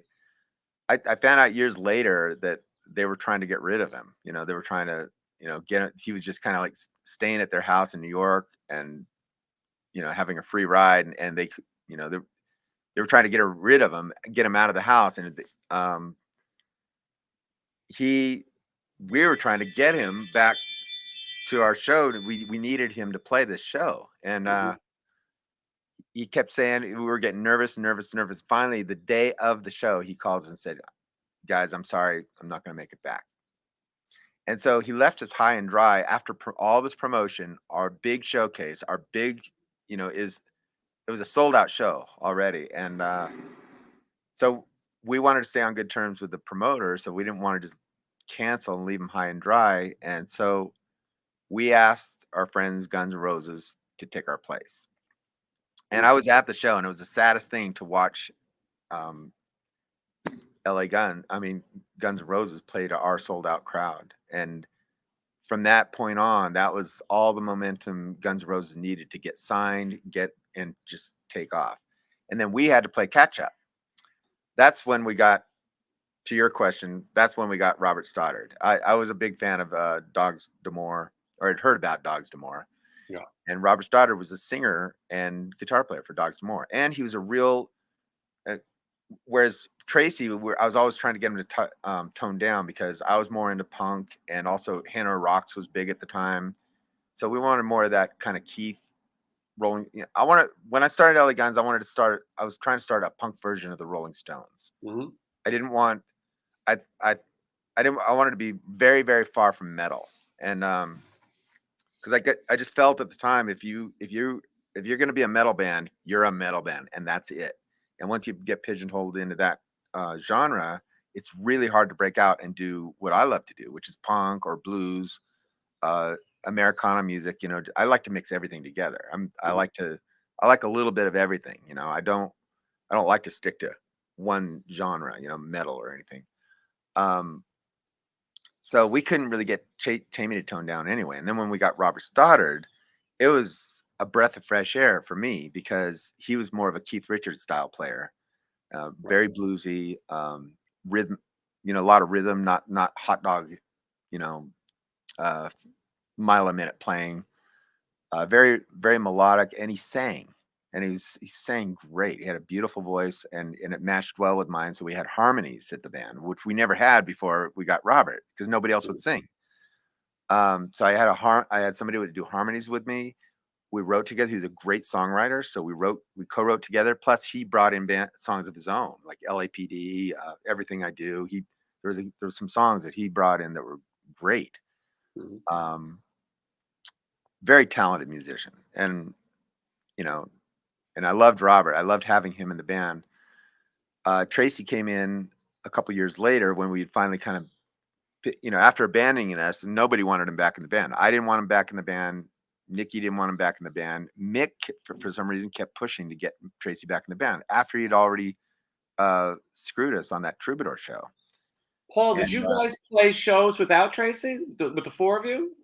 I found out years later that they were trying to get rid of him. You know, they were trying to, he was just kind of like staying at their house in New York and, having a free ride, and they, they were trying to get rid of him, get him out of the house, and we were trying to get him back to our show. We needed him to play this show, and he kept saying, we were getting nervous. Finally, the day of the show, he calls and said, "Guys, I'm sorry, I'm not going to make it back." And so he left us high and dry after all this promotion, our big showcase, our big, it was a sold out show already. And so we wanted to stay on good terms with the promoter. So we didn't want to just cancel and leave him high and dry. And so we asked our friends Guns N' Roses to take our place. And I was at the show, and it was the saddest thing to watch Guns N' Roses play to our sold out crowd. And from that point on, that was all the momentum Guns N' Roses needed to get signed, and just take off. And then we had to play catch up. That's when we got, to your question, that's when we got Robert Stoddard. I was a big fan of Dogs D'Amour, or had heard about Dogs D'Amour. Yeah. And Robert Stoddard was a singer and guitar player for Dogs D'Amour. And he was a real, whereas Tracy, I was always trying to get him to tone down, because I was more into punk, and also Hannah Rocks was big at the time. So we wanted more of that kind of Keith rolling. When I started LA Guns, I was trying to start a punk version of the Rolling Stones. Mm-hmm. I didn't want, I wanted to be very, very far from metal. And, cause I just felt at the time, if you're going to be a metal band, you're a metal band, and that's it. And once you get pigeonholed into that genre, it's really hard to break out and do what I love to do, which is punk or blues, Americana music. I like to mix everything together. I like a little bit of everything. I don't like to stick to one genre, metal or anything. So we couldn't really get Tammy to tone down anyway. And then when we got Robert Stoddard, it was a breath of fresh air for me, because he was more of a Keith Richards style player, very bluesy, rhythm, a lot of rhythm, not hot dog, mile a minute playing, very, very melodic. And he sang, and he sang great. He had a beautiful voice, and it matched well with mine. So we had harmonies at the band, which we never had before we got Robert, because nobody else would sing. So I had somebody who would do harmonies with me. We wrote together. He was a great songwriter, so we co-wrote together. Plus, he brought in songs of his own, like LAPD, Everything I Do. There was some songs that he brought in that were great. Very talented musician, and and I loved Robert. I loved having him in the band. Tracy came in a couple years later, when we finally kind of, after abandoning us, and nobody wanted him back in the band. I didn't want him back in the band. Nikki didn't want him back in the band. Mick, for some reason, kept pushing to get Tracy back in the band after he'd already screwed us on that Troubadour show. Paul, did you guys play shows without Tracy, with the four of you?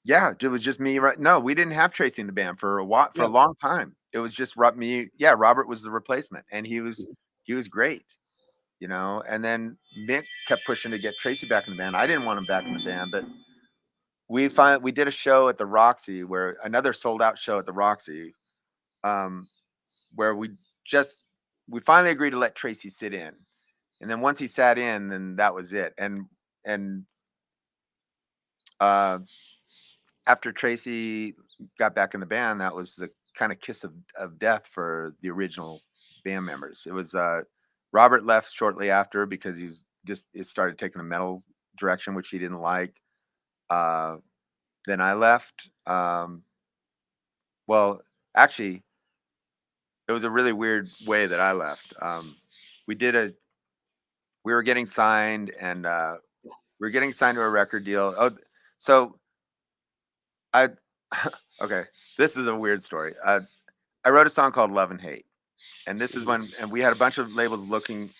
Yeah, it was just me. Right? No, we didn't have Tracy in the band for a long time. It was just me. Yeah, Robert was the replacement, and he was great, And then Mick kept pushing to get Tracy back in the band. I didn't want him back in the band, but we did a show at the Roxy, another sold out show at the Roxy, where we finally agreed to let Tracy sit in, and then once he sat in, then that was it. And after Tracy got back in the band, that was the kind of kiss of death for the original band members. It was Robert left shortly after, because he started taking a metal direction, which he didn't like. Then I left. Well, actually, it was a really weird way that I left. We were getting signed, and we were getting signed to a record deal. Oh, so okay, this is a weird story. I wrote a song called Love and Hate, and this is and we had a bunch of labels looking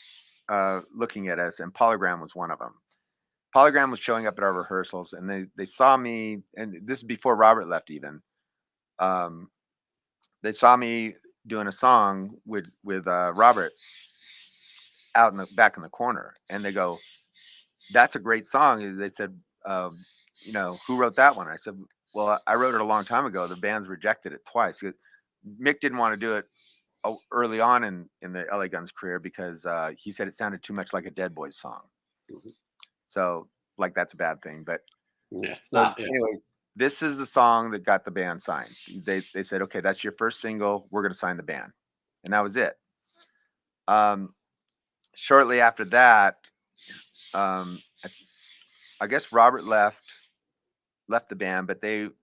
at us, and Polygram was one of them. Polygram was showing up at our rehearsals, and they saw me, and this is before Robert left even. They saw me doing a song with Robert out in the back in the corner, and they go, "That's a great song." And they said, "Who wrote that one?" I said, "Well, I wrote it a long time ago. The band's rejected it twice." Mick didn't want to do it early on in the LA Guns career because he said it sounded too much like a Dead Boys song. Mhm. So, like, that's a bad thing. But Yeah, it's not. Yeah. anyway, this is the song that got the band signed. They said, "Okay, that's your first single. We're going to sign the band," and that was it. Shortly after that, I guess Robert left the band, but the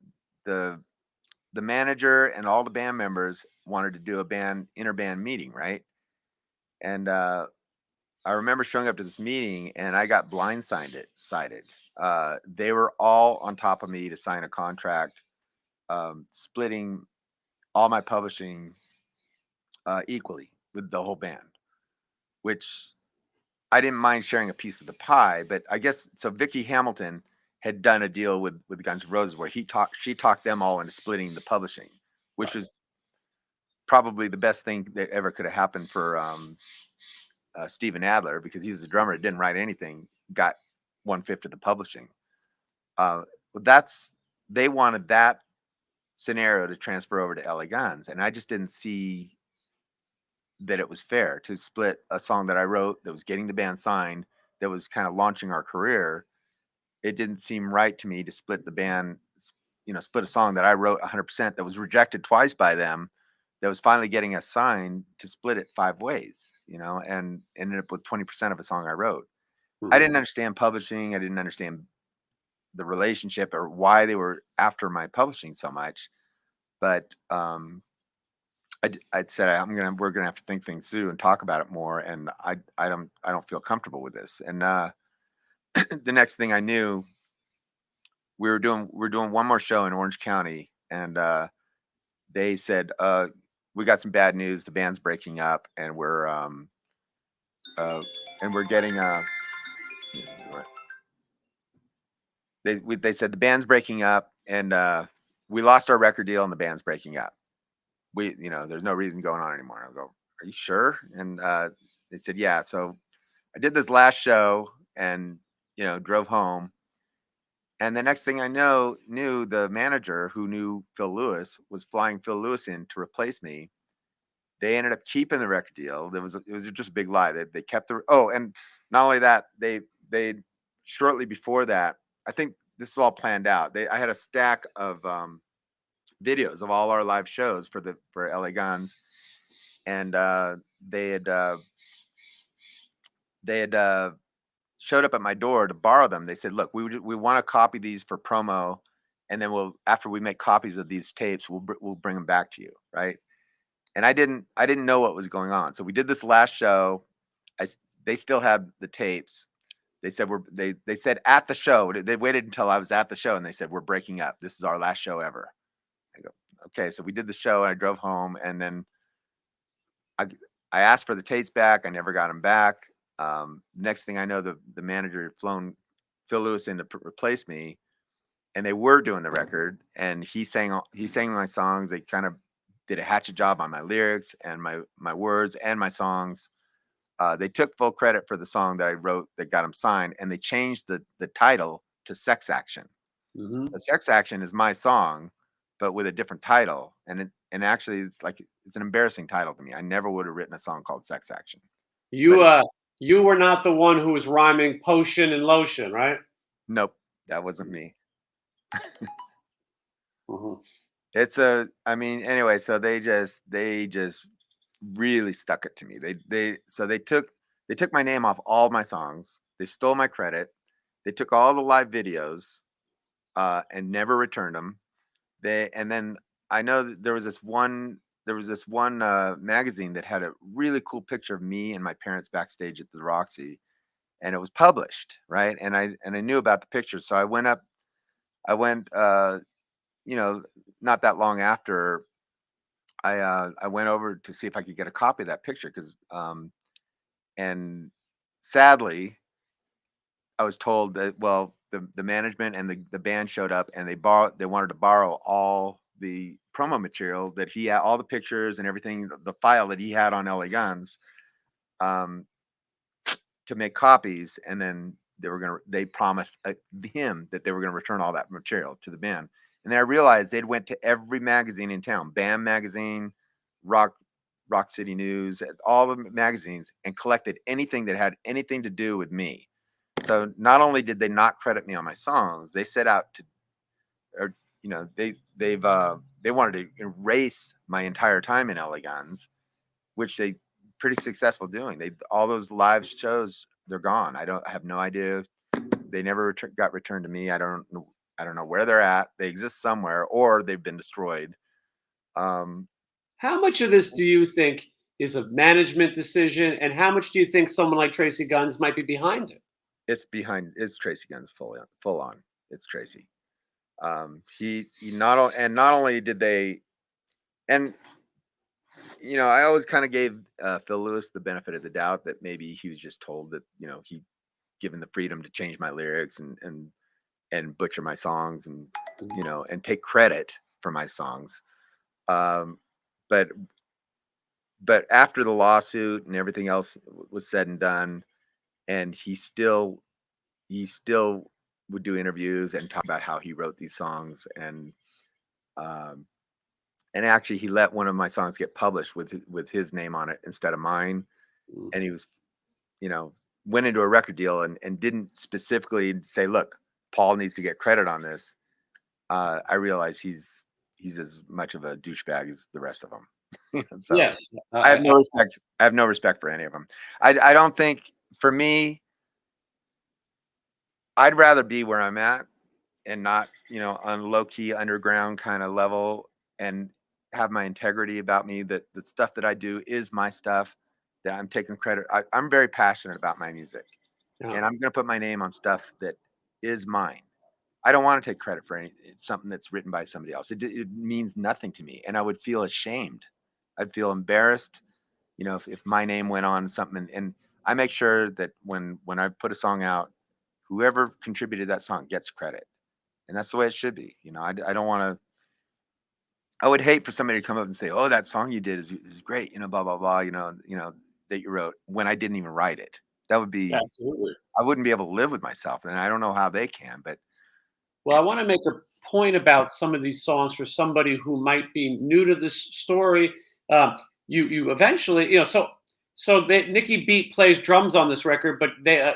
the manager and all the band members wanted to do a interband meeting, right? And I remember showing up to this meeting, and I got blindsided. They were all on top of me to sign a contract, splitting all my publishing equally with the whole band, which I didn't mind sharing a piece of the pie. But I guess so. Vicky Hamilton had done a deal with Guns N' Roses where she talked them all into splitting the publishing, which was probably the best thing that ever could have happened for Steven Adler, because he was a drummer that didn't write anything, got 1/5 of the publishing. They wanted that scenario to transfer over to LA Guns, and I just didn't see that it was fair to split a song that I wrote that was getting the band signed, that was kind of launching our career. It didn't seem right to me to split the band, split a song that I wrote 100% that was rejected twice by them, that was finally getting us signed, to split it 5 ways, and ended up with 20% of a song I wrote. I didn't understand publishing. I didn't understand the relationship or why they were after my publishing so much. But I'd said we're gonna have to think things through and talk about it more. And I don't feel comfortable with this. And the next thing I knew, we're doing one more show in Orange County, and they said, "We got some bad news. The band's breaking up, and we're getting they said the band's breaking up, and we lost our record deal, and the band's breaking up. There's no reason going on anymore." I go, "Are you sure?" And they said, "Yeah." So I did this last show, and drove home. And the next thing I knew the manager, who knew Phil Lewis, was flying Phil Lewis in to replace me. They ended up keeping the record deal. It was just a big lie. They kept and not only that, they shortly before that, I think this is all planned out. I had a stack of videos of all our live shows for LA Guns, and they had showed up at my door to borrow them. They said, "Look, we want to copy these for promo, and then after we make copies of these tapes, we'll bring them back to you, right?" And I didn't know what was going on. So we did this last show. They still had the tapes. They said they said at the show. They waited until I was at the show, and they said, "We're breaking up. This is our last show ever." I go, "Okay." So we did the show, and I drove home, and then I asked for the tapes back. I never got them back. Next thing I know, the manager had flown Phil Lewis in to replace me, and they were doing the record, and he sang my songs. They kind of did a hatchet job on my lyrics and my words and my songs. They took full credit for the song that I wrote that got him signed, and they changed the title to Sex Action. Mm-hmm. The Sex Action is my song, but with a different title. And actually, it's an embarrassing title to me. I never would have written a song called Sex Action. You were not the one who was rhyming potion and lotion, right? Nope, that wasn't me. Mm-hmm. Anyway, so they just really stuck it to me. They took my name off all my songs. They stole my credit. They took all the live videos and never returned them. And then I know that there was this one magazine that had a really cool picture of me and my parents backstage at the Roxy, and it was published, right? And I knew about the picture, so I went not that long after, I went over to see if I could get a copy of that picture, because and sadly, I was told that, well, the management and the band showed up and they wanted to borrow all the promo material that he had, all the pictures and everything, the file that he had on LA Guns, um, to make copies, and then they promised him that they were gonna return all that material to the band. And then I realized they'd went to every magazine in town, BAM magazine, Rock City News, all the magazines, and collected anything that had anything to do with me. So not only did they not credit me on my songs, they set out to, or they wanted to erase my entire time in LA Guns, which they pretty successful doing. They all those live shows, they're gone. I have no idea. They never got returned to me. I don't know where they're at. They exist somewhere, or they've been destroyed. Um, How much of this do you think is a management decision, and how much do you think someone like Tracy Guns might be behind it? it's Tracy Guns full on. It's Tracy. He not only did they, and I always kind of gave Phil Lewis the benefit of the doubt that maybe he was just told that he given the freedom to change my lyrics and butcher my songs and take credit for my songs. Um, but after the lawsuit and everything else was said and done, and he still would do interviews and talk about how he wrote these songs, um, and actually he let one of my songs get published with his name on it instead of mine. Mm. And he was, you know, went into a record deal and didn't specifically say, look, Paul needs to get credit on this. I realize he's as much of a douchebag as the rest of them. So Yes, I have no respect. I have no respect for any of them. I don't think, for me, I'd rather be where I'm at and not, on low key underground kind of level, and have my integrity about me, that the stuff that I do is my stuff, that I'm taking credit. I'm very passionate about my music, yeah. and I'm going to put my name on stuff that is mine. I don't want to take credit for something that's written by somebody else. It means nothing to me, and I would feel ashamed. I'd feel embarrassed, if my name went on something. And I make sure that when I put a song out, whoever contributed that song gets credit, and that's the way it should be. I don't want to. I would hate for somebody to come up and say, "Oh, that song you did is great," blah blah blah, that you wrote, when I didn't even write it. That would be. Absolutely. I wouldn't be able to live with myself, and I don't know how they can. But Well, I want to make a point about some of these songs for somebody who might be new to this story. You eventually, Nikki Beat plays drums on this record, but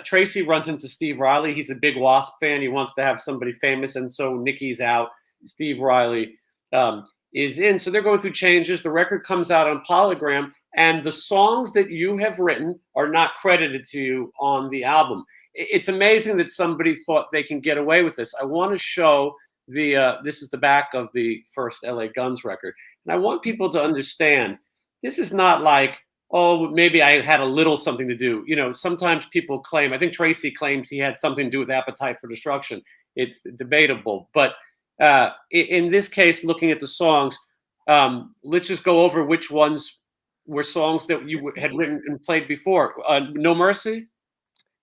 Tracy runs into Steve Riley. He's a big Wasp fan. He wants to have somebody famous, and so Nikki's out. Steve Riley is in. So they're going through changes. The record comes out on Polygram, and the songs that you have written are not credited to you on the album. It's amazing that somebody thought they can get away with this. I want to show this is the back of the first LA Guns record. And I want people to understand this is not like, oh, maybe I had a little something to do. Sometimes people claim, I think Tracy claims he had something to do with Appetite for Destruction. It's debatable. But in this case, looking at the songs, let's just go over which ones were songs that you had written and played before. No Mercy?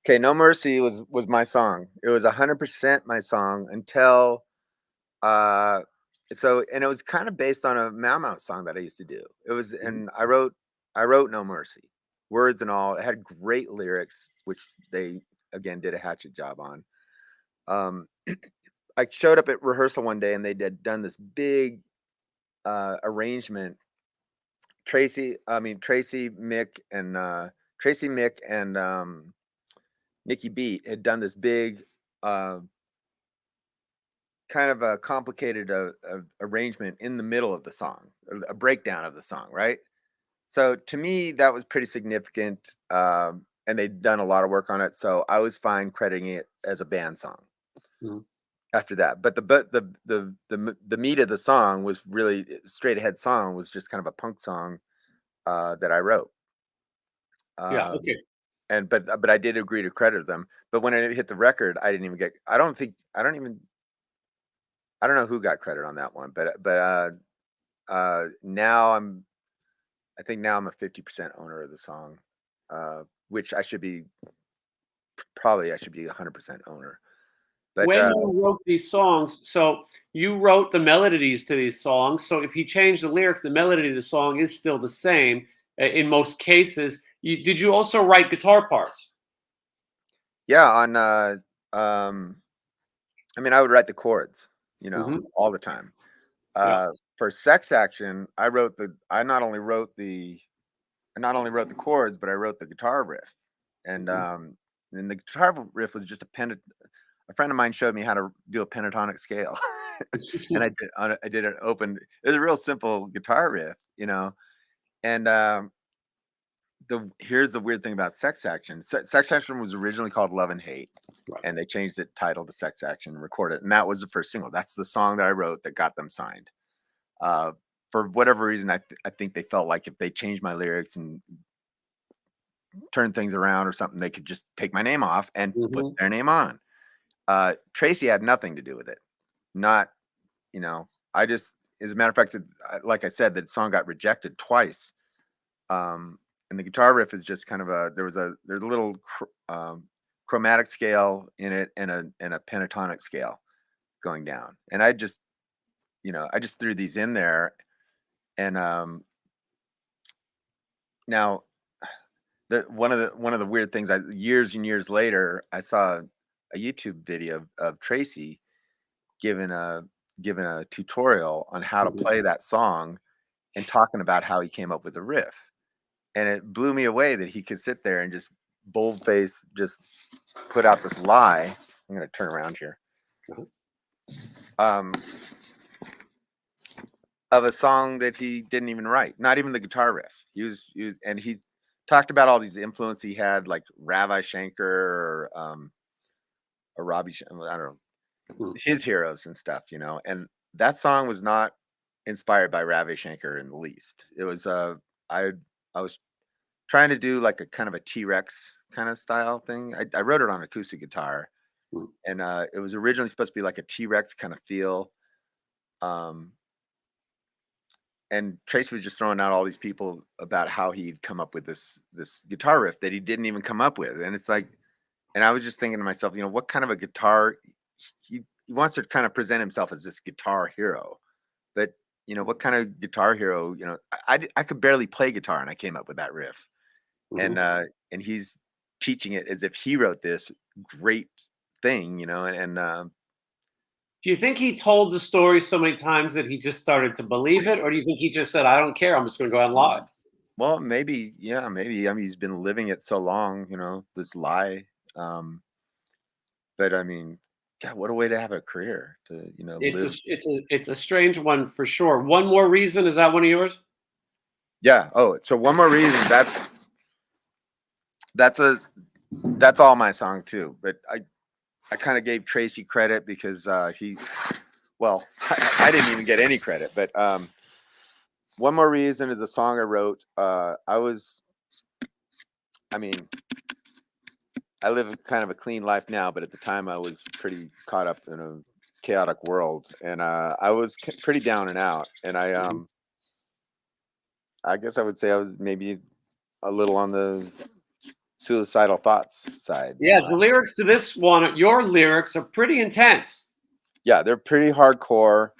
okay, No Mercy was my song. It was 100% my song until uh and it was kind of based on a Mau Mau song that I used to do. It was, and I wrote No Mercy, words and all. It had great lyrics, which they again did a hatchet job on. Um I showed up at rehearsal one day and they had done this big arrangement. Tracy, Mick, and Nikki Beat had done this big, uh, kind of a complicated arrangement in the middle of the song, a breakdown of the song, right? So to me, that was pretty significant, and they'd done a lot of work on it. So I was fine crediting it as a band song. Mhm. After that, but the meat of the song was really straight ahead song, was just kind of a punk song that I wrote. Yeah. Um, Okay. and but I did agree to credit them. But when it hit the record, I didn't even get. I don't know who got credit on that one. Now I think now I'm a 50% owner of the song, which I should be probably I should be 100% owner. But When you wrote these songs, so you wrote the melodies to these songs. So if you change the lyrics, the melody of the song is still the same in most cases. Did you also write guitar parts? yeah, on I mean, I would write the chords, Hmm. all the time. Yeah. For Sex Action, I not only wrote the chords, but I wrote the guitar riff. And Hmm. and the guitar riff was just a friend of mine showed me how to do a pentatonic scale. And I did an open. It was a real simple guitar riff. And here's the weird thing about Sex Action. Sex Action was originally called Love and Hate, Right. and they changed the title to Sex Action and recorded it. And that was the first single. That's the song that I wrote that got them signed. Uh, for whatever reason, I think they felt like if they changed my lyrics and turned things around or something, they could just take my name off and put Hmm. their name on. Tracy had nothing to do with it. Not, I just, as a matter of fact, like I said, that song got rejected twice. And the guitar riff is just kind of there's a little chromatic scale in it and a pentatonic scale going down. And I just threw these in there. And now one of the weird things, years and years later, I saw a YouTube video of Tracy giving a tutorial on how to Hmm. play that song and talking about how he came up with the riff. And it blew me away that he could sit there and just boldface just put out this lie. I'm going to turn around here. Um, of a song that he didn't even write, not even the guitar riff. And he talked about all these influence he had, like Ravi Shankar or Robbie, I don't know, his heroes and stuff, And that song was not inspired by Ravi Shankar in the least. It was I I was trying to do like a kind of a T-Rex kind of style thing. I wrote it on acoustic guitar, and it was originally supposed to be like a T-Rex kind of feel. Um, and Tracy was just throwing out all these people about how he'd come up with this guitar riff that he didn't even come up with, and it's like, and I was just thinking to myself, what kind of a guitar he wants to kind of present himself as this guitar hero, but what kind of guitar hero? I could barely play guitar, and I came up with that riff, Hmm. and he's teaching it as if he wrote this great thing, and Do you think he told the story so many times that he just started to believe it, or do you think he just said, "I don't care, I'm just going to go out and lie"? well, maybe, yeah, maybe. I mean, he's been living it so long, this lie. Um, but I mean, God, what a way to have a career to, live. It's a strange one for sure. One more reason, is that one of yours? Yeah. Oh, so one more reason. That's a that's all my song too. But I kind of gave Tracy credit because well, I didn't even get any credit. But one more reason is a song I wrote. I mean, I live kind of a clean life now, but at the time I was pretty caught up in a chaotic world, and I was pretty down and out. And Mhm. I guess I would say I was maybe a little on the suicidal thoughts side. Yeah, the lyrics to this one, your lyrics are pretty intense. Yeah, they're pretty hardcore.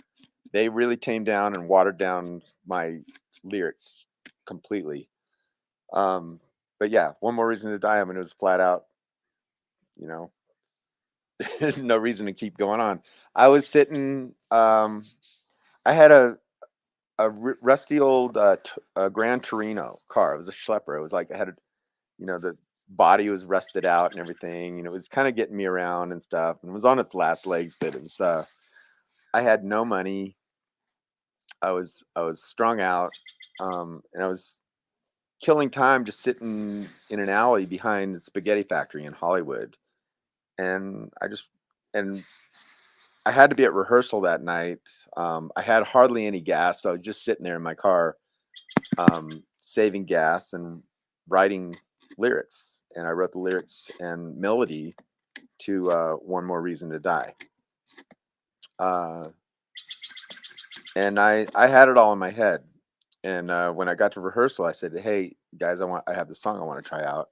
They really tamed down and watered down my lyrics completely. Um, but yeah, one more reason to die. I mean, it was flat out, you know, there's no reason to keep going on. I was sitting. I had a rusty old Gran Torino car. It was a schlepper. It was like I had, the body was rusted out and everything. It was kind of getting me around and stuff, and it was on its last legs. But it was. I had no money. I was strung out, and I was killing time just sitting in an alley behind the spaghetti factory in Hollywood. And and I had to be at rehearsal that night. I had hardly any gas, so I was just sitting there in my car, saving gas and writing lyrics. And I wrote the lyrics and melody to "One More Reason to Die." Uh, and I had it all in my head. And when I got to rehearsal, I said, "Hey guys, I have this song I want to try out."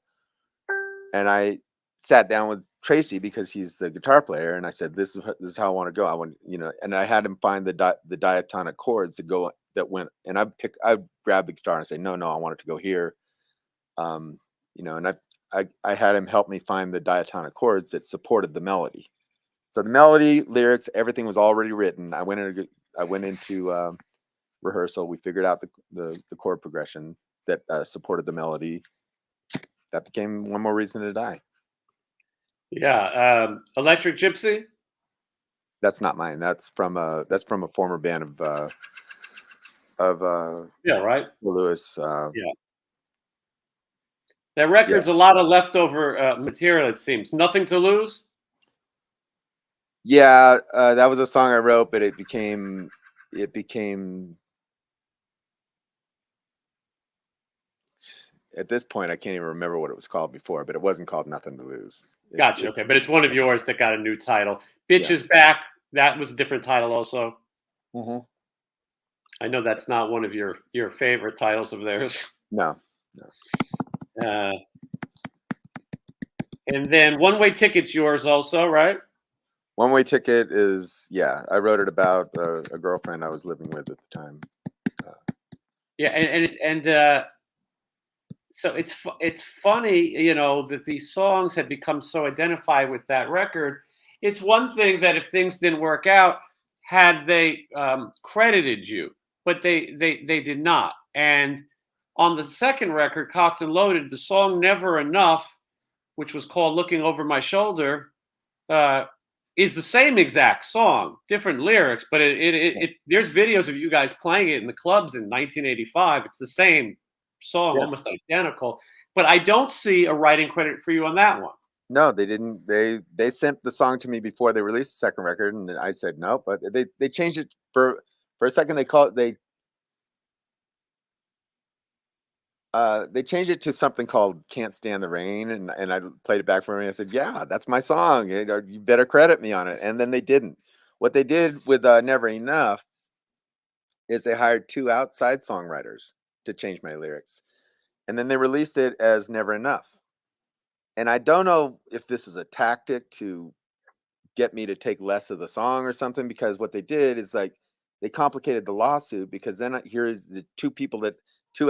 And I sat down with Tracy because he's the guitar player, and I said, this is how I want to go. I want, and I had him find the diatonic chords that went, and I grabbed the guitar and say, no, I want it to go here. And I had him help me find the diatonic chords that supported the melody. So the melody, lyrics, everything was already written. I went into rehearsal. We figured out the chord progression that supported the melody. That became One More Reason to Die. Yeah. Electric Gypsy? That's not mine. That's from a former band of Yeah, right. Lewis. Yeah. That record's a lot of leftover material, it seems. Nothing to Lose? Yeah, that was a song I wrote, but it became at this point I can't even remember what it was called before, but it wasn't called Nothing to Lose. Gotcha. Okay, but it's one of yours that got a new title. Bitch is Back. That was a different title also. Mm-hmm. I know that's not one of your favorite titles of theirs. No. And then One Way Ticket's yours also, right? One Way Ticket is, I wrote it about a girlfriend I was living with at the time. So it's funny, that these songs had become so identified with that record. It's one thing that if things didn't work out, had they credited you, but they did not. And on the second record, Cocked and Loaded, the song Never Enough, which was called Looking Over My Shoulder, is the same exact song, different lyrics, but there's videos of you guys playing it in the clubs in 1985. It's the same song, almost identical. But I don't see a writing credit for you on that one. No, they didn't. They sent the song to me before they released the second record, and I said no. But they changed it for a second. They changed it to something called "Can't Stand the Rain," and I played it back for me. I said, "Yeah, that's my song. You better credit me on it." And then they didn't. What they did with "Never Enough" is they hired 2 outside songwriters to change my lyrics, and then they released it as "Never Enough." And I don't know if this is a tactic to get me to take less of the song or something, because what they did is like they complicated the lawsuit, because then here's the 2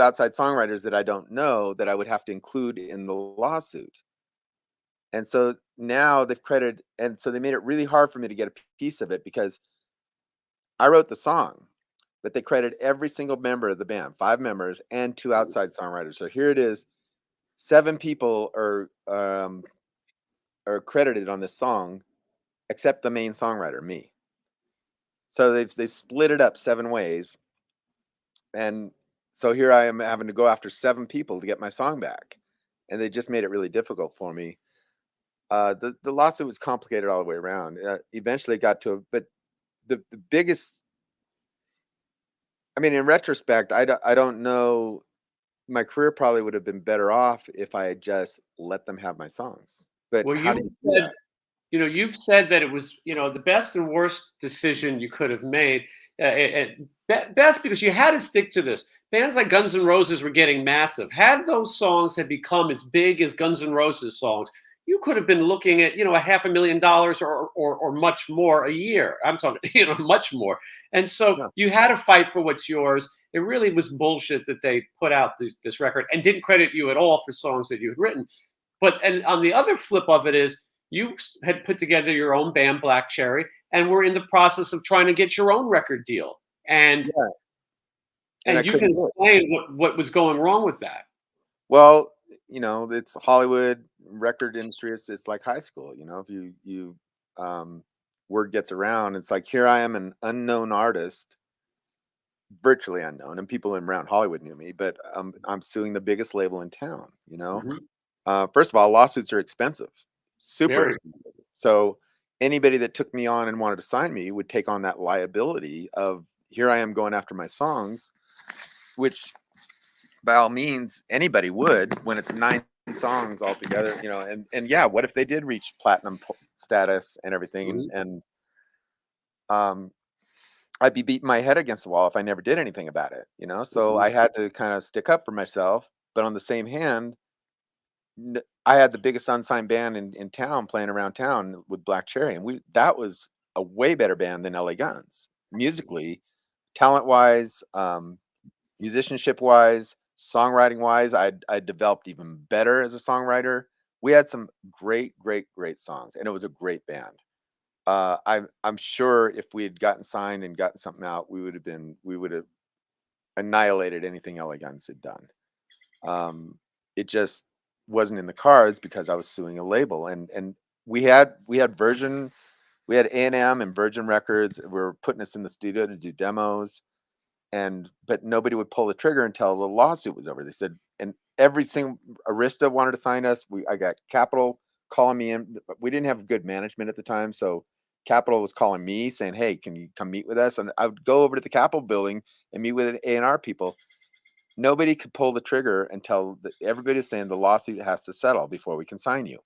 outside songwriters that I don't know that I would have to include in the lawsuit. And so now they've credited, and so they made it really hard for me to get a piece of it, because I wrote the song, but they credit every single member of the band, 5 members and 2 outside songwriters. So here it is, 7 people are credited on this song, except the main songwriter, me. So they've split it up 7 ways, and so here I am having to go after 7 people to get my song back, and they just made it really difficult for me. The lawsuit was complicated all the way around. Eventually, it got to, but the biggest, I mean, in retrospect, I don't know. My career probably would have been better off if I had just let them have my songs. But Well, how do you you do said, that? you've said that it was, the best and worst decision you could have made. Best because you had to stick to this. Bands like Guns N' Roses were getting massive. Had those songs had become as big as Guns N' Roses songs, you could have been looking at, $500,000 or much more a year. I'm talking, much more. And so Yeah. you had to fight for what's yours. It really was bullshit that they put out this record and didn't credit you at all for songs that you had written. And on the other flip of it is you had put together your own band, Black Cherry, and were in the process of trying to get your own record deal. And Yeah, and I you can couldn't do it. explain what was going wrong with that. Well, it's Hollywood record industry. It's like high school. If word gets around, it's like, here I am, an unknown artist, virtually unknown, and people around Hollywood knew me, but I'm suing the biggest label in town. Mhm. First of all, lawsuits are expensive, super Very. expensive. So anybody that took me on and wanted to sign me would take on that liability of, here I am going after my songs, which by all means anybody would, when it's 9 songs altogether, and yeah, what if they did reach platinum status and everything, and I'd be beating my head against the wall if I never did anything about it, so I had to kind of stick up for myself. But on the same hand, I had the biggest unsigned band in town playing around town with Black Cherry, and that was a way better band than LA Guns musically, talent wise, musicianship wise, songwriting wise. I developed even better as a songwriter. We had some great songs, and it was a great band. I'm sure if we had gotten signed and gotten something out, we would have annihilated anything LA Guns had done. It just wasn't in the cards because I was suing a label, and we had Virgin, we had A&M and Virgin Records were putting us in the studio to do demos, but nobody would pull the trigger until the lawsuit was over. They said, and every single Arista wanted to sign us. I got Capitol calling me in. We didn't have good management at the time, so Capitol was calling me saying, "Hey, can you come meet with us?" And I would go over to the Capitol building and meet with A&R people. Nobody could pull the trigger until everybody's saying the lawsuit has to settle before we can sign you.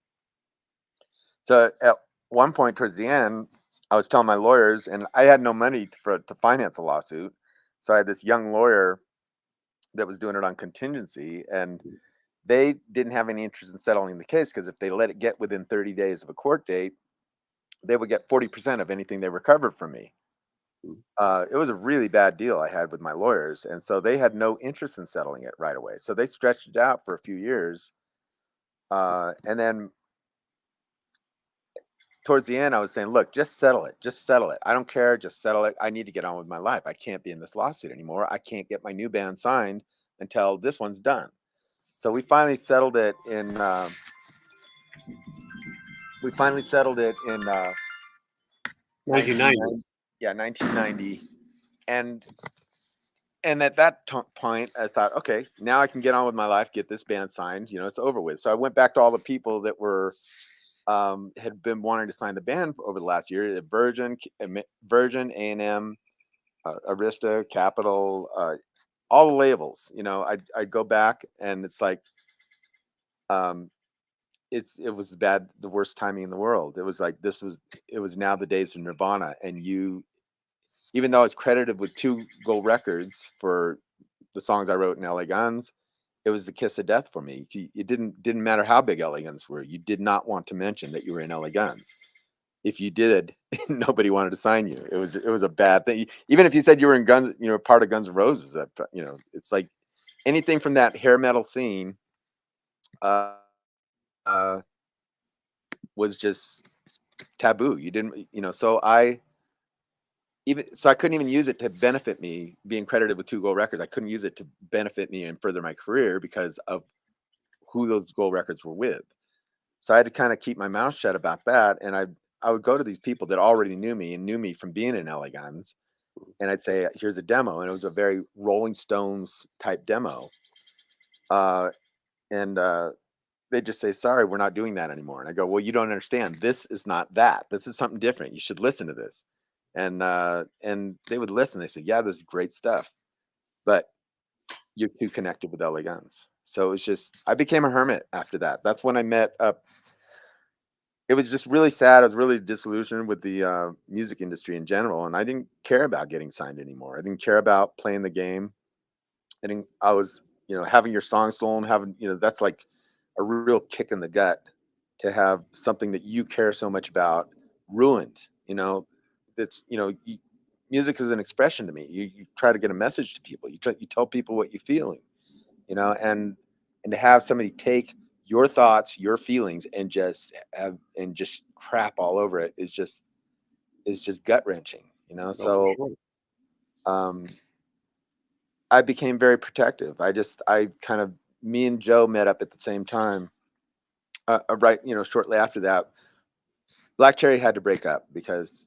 So at one point towards the end, I was telling my lawyers, and I had no money to finance a lawsuit. So I had this young lawyer that was doing it on contingency, and they didn't have any interest in settling the case because if they let it get within 30 days of a court date, they would get 40% of anything they recovered from me. It was a really bad deal I had with my lawyers, and so they had no interest in settling it right away. So they stretched it out for a few years, and then towards the end, I was saying, "Look, just settle it. Just settle it. I don't care. Just settle it. I need to get on with my life. I can't be in this lawsuit anymore. I can't get my new band signed until this one's done." So we finally settled it in. We finally settled it in 1990s. 1990, and at that point, I thought, okay, now I can get on with my life, get this band signed. It's over with. So I went back to all the people that were had been wanting to sign the band over the last year: Virgin, A&M, Arista, Capitol, all the labels. I go back, and it's like, it was the worst timing in the world. It was like it was now the days of Nirvana, and even though I was credited with 2 gold records for the songs I wrote in LA Guns, it was the kiss of death for me. It didn't matter how big LA Guns were. You did not want to mention that you were in LA Guns. If you did, nobody wanted to sign you. It was a bad thing. Even if you said you were in Guns, part of Guns N' Roses. It's like anything from that hair metal scene uh, uh, was just taboo. You didn't, so I couldn't even use it to benefit me being credited with 2 gold records. I couldn't use it to benefit me and further my career because of who those gold records were with. So I had to kind of keep my mouth shut about that. And I would go to these people that already knew me and knew me from being in LA Guns. And I'd say, here's a demo. And it was a very Rolling Stones type demo. And they'd just say, sorry, we're not doing that anymore. And I go, well, you don't understand. This is not that. This is something different. You should listen to this. And they would listen. They said, yeah, this is great stuff, but you're too connected with LA Guns. So it was just, I became a hermit after that. That's when I met up. It was just really sad. I was really disillusioned with the music industry in general. And I didn't care about getting signed anymore. I didn't care about playing the game. I was, having your song stolen, that's like a real kick in the gut to have something that you care so much about ruined. That's music is an expression to me. You try to get a message to people. You tell people what you're feeling, and to have somebody take your thoughts, your feelings, and just crap all over it is just gut wrenching. Oh, So for sure. I became very protective. Me and Joe met up at the same time. Right, shortly after that, Black Cherry had to break up because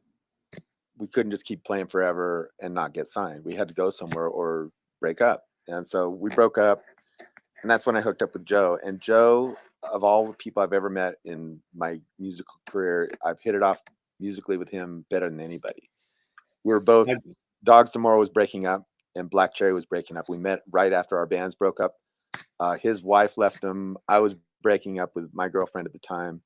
we couldn't just keep playing forever and not get signed. We had to go somewhere or break up. And so we broke up, and that's when I hooked up with Joe. And Joe, of all the people I've ever met in my musical career, I've hit it off musically with him better than anybody. We were both, Dogs Tomorrow was breaking up and Black Cherry was breaking up. We met right after our bands broke up. His wife left him. I was breaking up with my girlfriend at the time.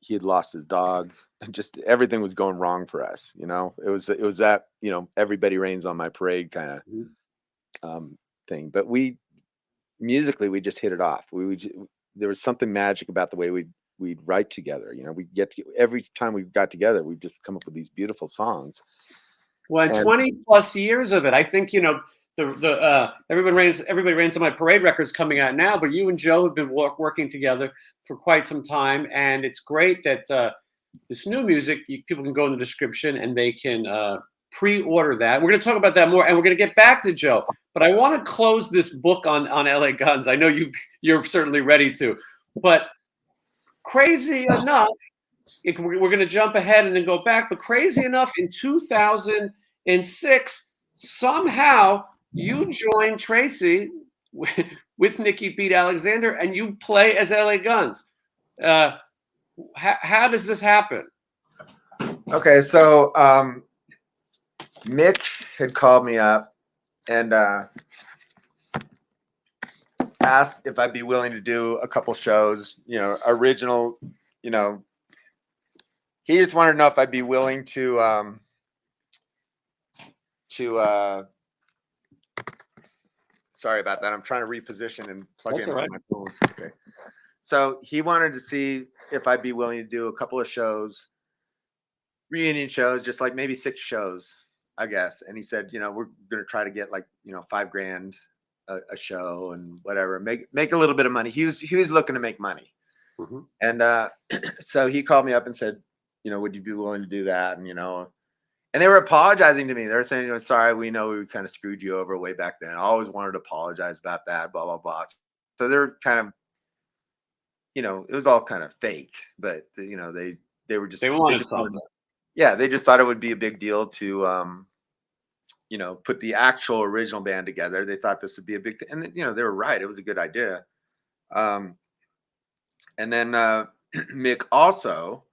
He had lost his dog, and just everything was going wrong for us. It was that, everybody rains on my parade kind of thing. But we musically we just hit it off. There was something magic about the way we'd write together. You know, every time we got together, we'd just come up with these beautiful songs. Well, and And 20 plus years of it, I think, you know, everybody rains on my parade records coming out now, but you and Joe have been working together for quite some time, and it's great that this new music, people can go in the description and they can pre-order that. We're going to talk about that more, and we're going to get back to Joe. But I want to close this book on LA Guns. I know you're certainly ready to, but crazy enough, we're going to jump ahead and then go back. But crazy enough, in 2006, somehow you joined Tracy with Nikki Beat Alexander, and you play as LA Guns. How does this happen? Okay, so Mick had called me up and asked if I'd be willing to do a couple shows, you know, original, you know. He just wanted to know if I'd be willing to sorry about that. I'm trying to reposition and plug That's in all right. my phone. Okay. So he wanted to see if I'd be willing to do a couple of shows, reunion shows, just like maybe 6 shows, I guess. And he said, you know, we're going to try to get like, you know, $5,000 a show and whatever, make a little bit of money. He was looking to make money. Mm-hmm. And so he called me up and said, you know, would you be willing to do that? And, you know, and they were apologizing to me. They were saying, you know, sorry, we know we kind of screwed you over way back then. I always wanted to apologize about that, blah, blah, blah. So they're kind of, you know, it was all kind of fake, but you know, they were just, they wanted something. Yeah, they just thought it would be a big deal to, you know, put the actual original band together. They thought this would be a big thing. And, you know, they were right. It was a good idea. And then Mick also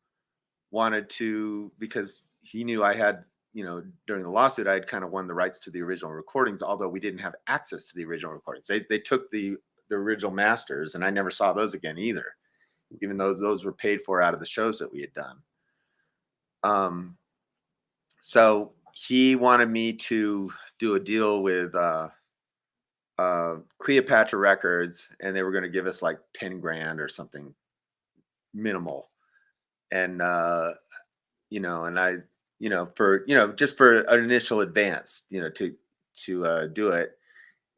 wanted to, because he knew I had, you know, during the lawsuit, I had kind of won the rights to the original recordings, although we didn't have access to the original recordings. They took the original masters, and I never saw those again either, even though those were paid for out of the shows that we had done. So he wanted me to do a deal with Cleopatra Records, and they were going to give us like $10,000 or something minimal. And, you know, and I, you know, for, you know, just for an initial advance, you know, to do it.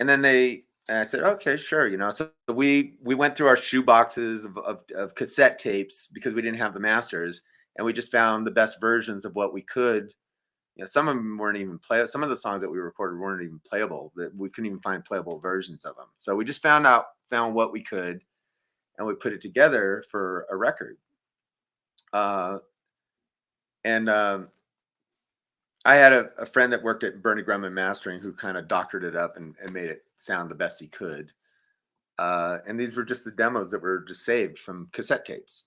And then I said, okay, sure. You know, so we went through our shoe boxes of cassette tapes because we didn't have the masters, and we just found the best versions of what we could. You know, some of them weren't even playable. Some of the songs that we recorded weren't even playable. That we couldn't even find playable versions of them. So we just found what we could, and we put it together for a record. I had a friend that worked at Bernie Grumman Mastering who kind of doctored it up and made it sound the best he could. And these were just the demos that were just saved from cassette tapes.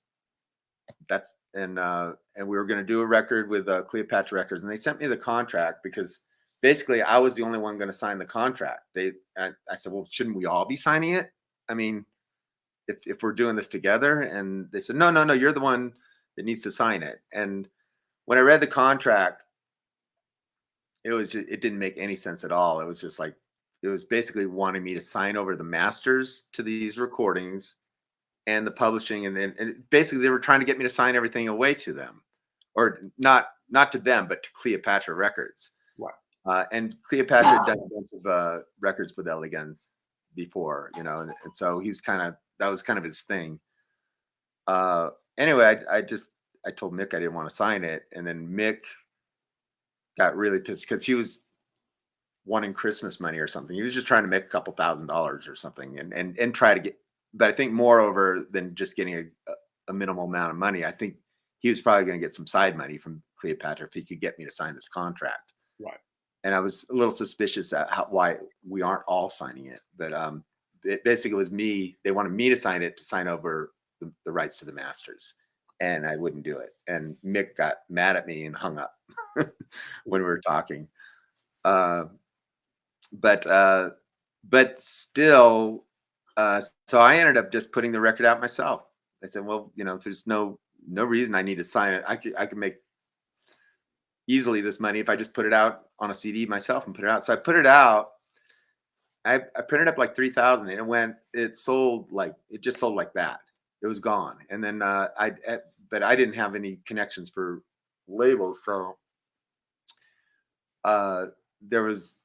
And we were going to do a record with Cleopatra Records, and they sent me the contract because basically I was the only one going to sign the contract. I said, well, shouldn't we all be signing it? I mean, if we're doing this together. And they said, no, you're the one that needs to sign it. And when I read the contract, it didn't make any sense at all. It was just like, it was basically wanting me to sign over the masters to these recordings and the publishing. And basically they were trying to get me to sign everything away to them, or not to them, but to Cleopatra Records. Wow. And Cleopatra had done a bunch of records with LA Guns before, you know, and so that was kind of his thing. Anyway, I told Mick I didn't want to sign it, and then Mick got really pissed because he was wanting Christmas money or something. He was just trying to make a couple $1,000s or something, and try to get. But I think moreover than just getting a minimal amount of money, I think he was probably going to get some side money from Cleopatra if he could get me to sign this contract. Right. And I was a little suspicious at why we aren't all signing it. But it basically was me. They wanted me to sign over the rights to the masters, and I wouldn't do it. And Mick got mad at me and hung up when we were talking. But still, so I ended up just putting the record out myself. I said, well, you know, there's no reason I need to sign it. I could make easily this money if I just put it out on a CD myself and put it out. So I put it out, I printed up like 3,000, and it just sold like that. It was gone. And then but I didn't have any connections for labels, so uh, there was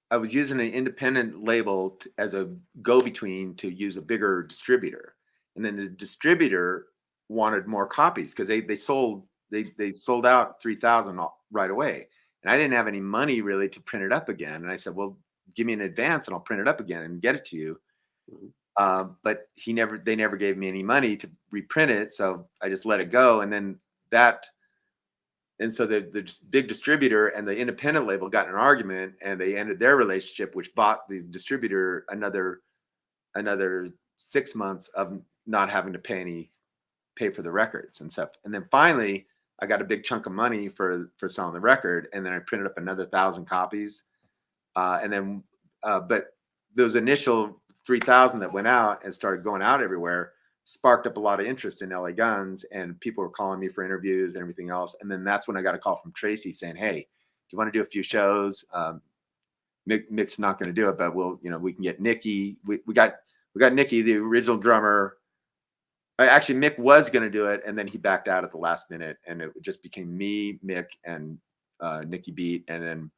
I was using an independent label as a go-between to use a bigger distributor, and then the distributor wanted more copies because they sold out 3,000 right away, and I didn't have any money really to print it up again. And I said, "Well, give me an advance, and I'll print it up again and get it to you." But they never gave me any money to reprint it, so I just let it go. And then that and so the big distributor and the independent label got in an argument, and they ended their relationship, which bought the distributor another 6 months of not having to pay for the records and stuff. And then finally, I got a big chunk of money for selling the record, and then I printed up another 1,000 copies. But those initial 3,000 that went out and started going out everywhere sparked up a lot of interest in LA Guns, and people were calling me for interviews and everything else. And then that's when I got a call from Tracy saying, "Hey, do you want to do a few shows? Mick's not going to do it, but we can get Nikki. We got Nikki, the original drummer. Actually, Mick was going to do it, and then he backed out at the last minute, and it just became me, Mick, and Nikki Beat, and then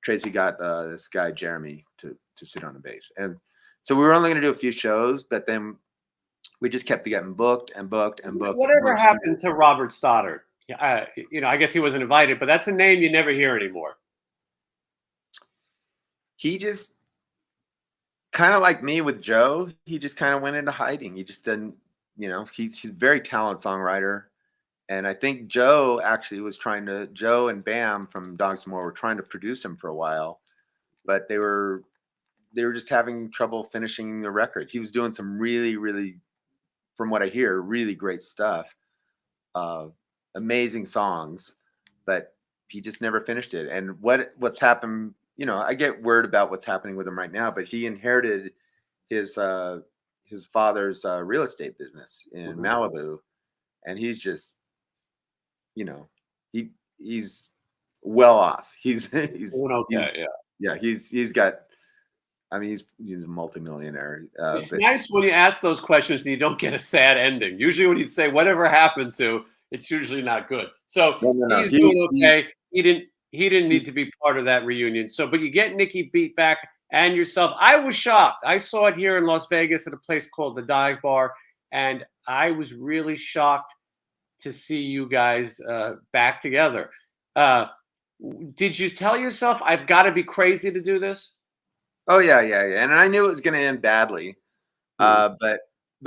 Tracy got this guy Jeremy to sit on the bass. And so we were only going to do a few shows, but then we just kept getting booked and booked and booked. Whatever happened to Robert Stoddard? I guess he wasn't invited, but that's a name you never hear anymore. He just kind of like me with Joe. He just kind of went into hiding. He just didn't, he's a very talented songwriter. And I think Joe and Bam from Dogs More were trying to produce him for a while, but they were just having trouble finishing the record. He was doing some really, really, from what I hear, really great stuff, amazing songs, but he just never finished it. And what's happened, I get word about what's happening with him right now, but he inherited his father's real estate business in Malibu, and he's just, he's well off. He's okay, yeah. He's got. I mean, he's a multimillionaire. It's nice when you ask those questions and you don't get a sad ending. Usually, when you say whatever happened to, it's usually not good. So he's doing okay. He didn't need to be part of that reunion. So, but you get Nikki Beat back and yourself. I was shocked. I saw it here in Las Vegas at a place called the Dive Bar, and I was really shocked to see you guys back together. Did you tell yourself, I've got to be crazy to do this? Oh yeah. And I knew it was going to end badly, but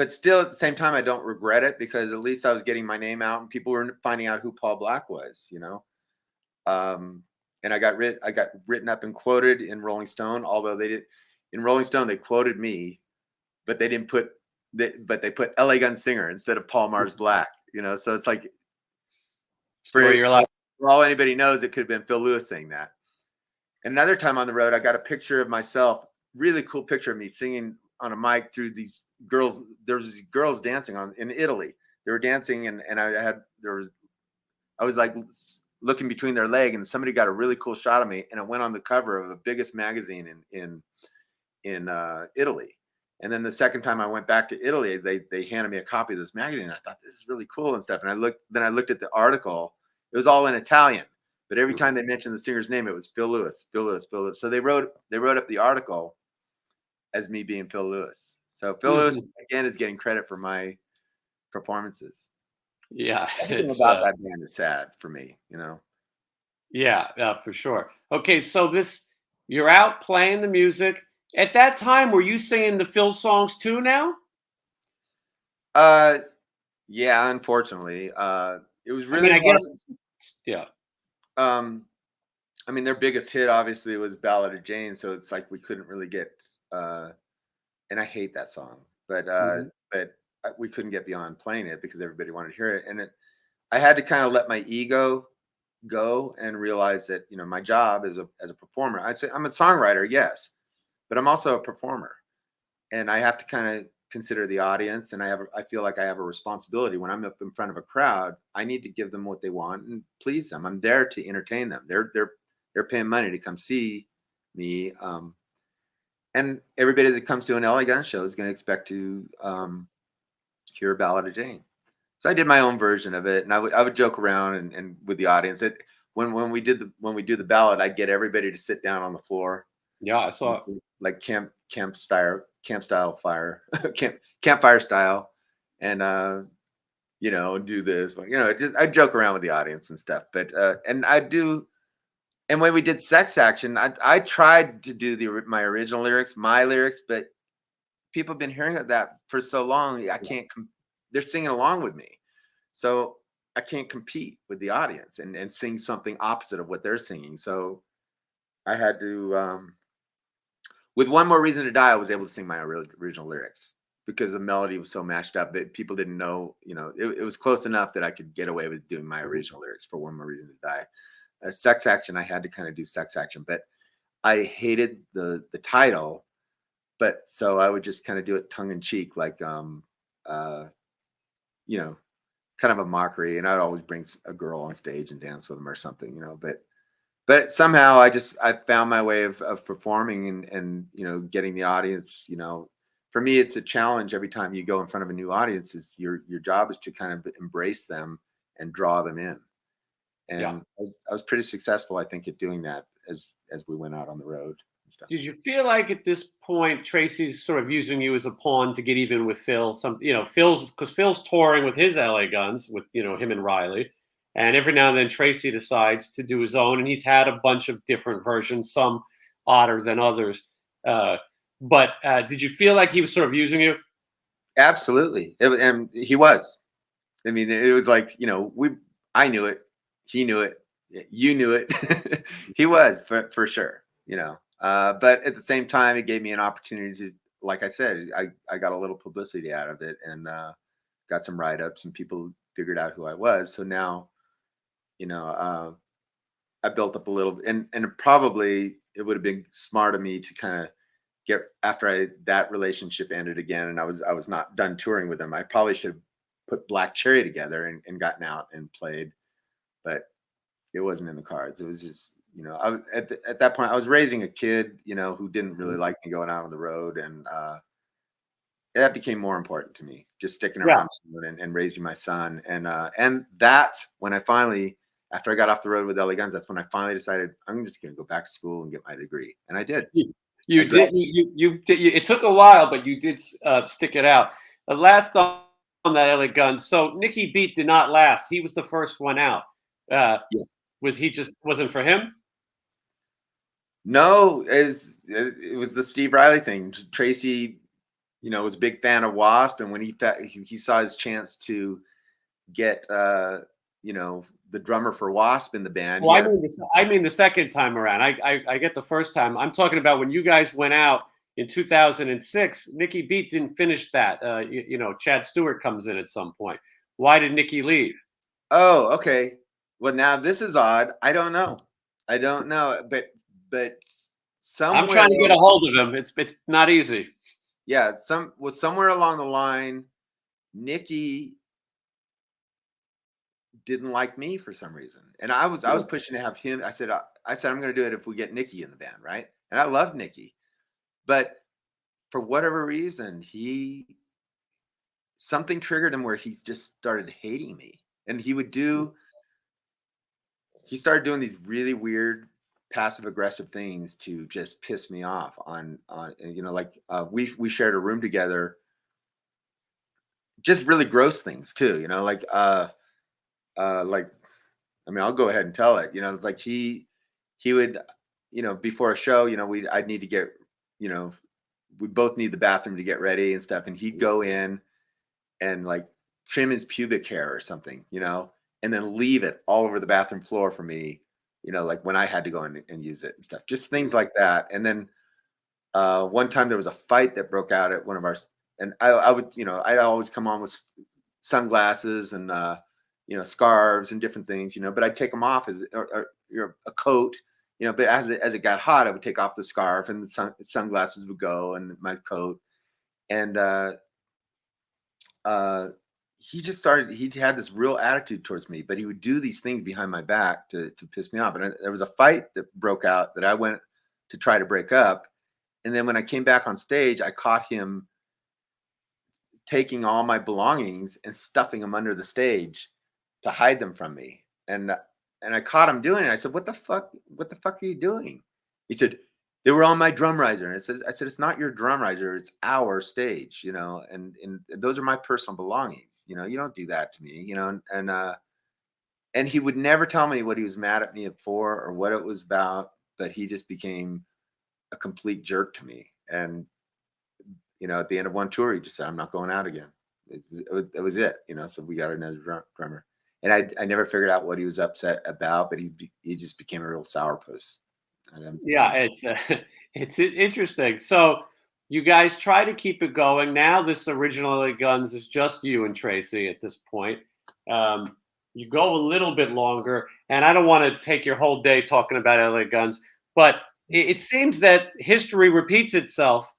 still at the same time, I don't regret it, because at least I was getting my name out and people were finding out who Paul Black was, and I got written up and quoted in Rolling Stone, although in Rolling Stone, they quoted me, but they put LA Gun Singer instead of Paul Mars Black, so it's like, for all anybody knows, it could have been Phil Lewis saying that. Another time on the road, I got a picture of myself, really cool picture of me singing on a mic through these girls. There was these girls dancing in Italy. They were dancing, and I was like looking between their leg, and somebody got a really cool shot of me, and it went on the cover of the biggest magazine in Italy. And then the second time I went back to Italy, they handed me a copy of this magazine. I thought, this is really cool and stuff. And I looked at the article. It was all in Italian. But every time they mentioned the singer's name, it was Phil Lewis. So they wrote up the article as me being Phil Lewis. So Phil Lewis again is getting credit for my performances. Yeah, Everything about that band is sad for me, Yeah, for sure. Okay, so you're out playing the music. At that time, were you singing the Phil songs too now? Yeah, unfortunately. It was really I guess, yeah. I mean, their biggest hit obviously was Ballad of Jane, so it's like we couldn't really get and I hate that song, but we couldn't get beyond playing it because everybody wanted to hear it. And I had to kind of let my ego go and realize that, my job as a performer, I'd say I'm a songwriter, yes, but I'm also a performer, and I have to kind of consider the audience, and I feel like I have a responsibility when I'm up in front of a crowd. I need to give them what they want and please them. I'm there to entertain them. They're paying money to come see me, and everybody that comes to an LA Gun show is going to expect to hear a Ballad of Jane. So I did my own version of it, and I would joke around and with the audience. That when we do the ballad, I'd get everybody to sit down on the floor. Yeah, I saw it. Like camp style fire campfire style, and you know, do this. You know, just I joke around with the audience and stuff. But and I do. And when we did Sex Action, I tried to do my original lyrics, but people have been hearing that for so long. I can't. They're singing along with me, so I can't compete with the audience and sing something opposite of what they're singing. So I had to. With One More Reason to Die, I was able to sing my original lyrics because the melody was so matched up that people didn't know. You know, it was close enough that I could get away with doing my original lyrics for One More Reason to Die. Sex Action, I had to kind of do Sex Action, but I hated the title, but so I would just kind of do it tongue in cheek, like you know, kind of a mockery, and I'd always bring a girl on stage and dance with them or something, you know. But somehow I found my way of performing and you know, getting the audience. You know, for me it's a challenge every time you go in front of a new audience. Is your job is to kind of embrace them and draw them in. And Yeah. I was pretty successful, I think, at doing that as we went out on the road and stuff. Did you feel like at this point Tracy's sort of using you as a pawn to get even with Phil? You know, because Phil's touring with his LA Guns with, you know, him and Riley, and every now and then Tracy decides to do his own, and he's had a bunch of different versions, some odder than others. But did you feel like he was sort of using you? Absolutely, and he was. I mean, it was like, you know, I knew it, he knew it, you knew it. He was for sure, you know. But at the same time, it gave me an opportunity to, like I said, I got a little publicity out of it, and got some write-ups, and people figured out who I was. So now, you know, I built up a little, and probably it would have been smart of me to kind of get, after that relationship ended again, and I was not done touring with them. I probably should have put Black Cherry together and gotten out and played, but it wasn't in the cards. It was just, you know, I was at that point I was raising a kid, you know, who didn't really like me going out on the road, and that became more important to me, just sticking around and raising my son. And that's when I finally, after I got off the road with LA Guns, that's when I finally decided I'm just going to go back to school and get my degree, and I did. You did. It took a while, but you did stick it out. The last on that LA Guns. So Nicky Beat did not last. He was the first one out. Yeah. Was he just wasn't for him? No, it was the Steve Riley thing. Tracy, you know, was a big fan of Wasp, and when he saw his chance to get you know, the drummer for Wasp in the band. Well, I mean the second time around. I get the first time. I'm talking about when you guys went out in 2006. Nicky Beat didn't finish that. You know, Chad Stewart comes in at some point. Why did Nicky leave? Oh, okay. Well, now this is odd. I don't know, but somewhere, I'm trying to get a hold of him. It's not easy. Yeah, somewhere along the line, Nicky didn't like me for some reason, and I was pushing to have him. I said I'm going to do it if we get Nicky in the band, right? And I love Nicky, but for whatever reason, something triggered him where he just started hating me, and he started doing these really weird passive aggressive things to just piss me off on you know, like we shared a room together, just really gross things too, you know, like I mean, I'll go ahead and tell it, you know. It's like he would, you know, before a show, you know, I'd need to get, you know, we both need the bathroom to get ready and stuff, and he'd go in and like trim his pubic hair or something, you know, and then leave it all over the bathroom floor for me, you know, like when I had to go in and use it and stuff, just things like that. And then one time there was a fight that broke out at one of our, and I would, you know, I'd always come on with sunglasses and you know, scarves and different things, you know, but I'd take them off or a coat, you know, but as it got hot, I would take off the scarf, and the sunglasses would go, and my coat. And he had this real attitude towards me, but he would do these things behind my back to piss me off. And there was a fight that broke out that I went to try to break up. And then when I came back on stage, I caught him taking all my belongings and stuffing them under the stage to hide them from me. And I caught him doing it. I said, "What the fuck? What the fuck are you doing?" He said, "They were on my drum riser." And I said, "It's not your drum riser. It's our stage, you know, and those are my personal belongings. You know, you don't do that to me, you know." And he would never tell me what he was mad at me for or what it was about, but he just became a complete jerk to me. And you know, at the end of one tour, he just said, "I'm not going out again." It was it, you know. So we got another drummer, and I never figured out what he was upset about, but he just became a real sourpuss. Yeah, it's it's interesting. So you guys try to keep it going. Now this original LA Guns is just you and Tracy at this point. Um, you go a little bit longer, and I don't want to take your whole day talking about LA Guns, but it seems that history repeats itself,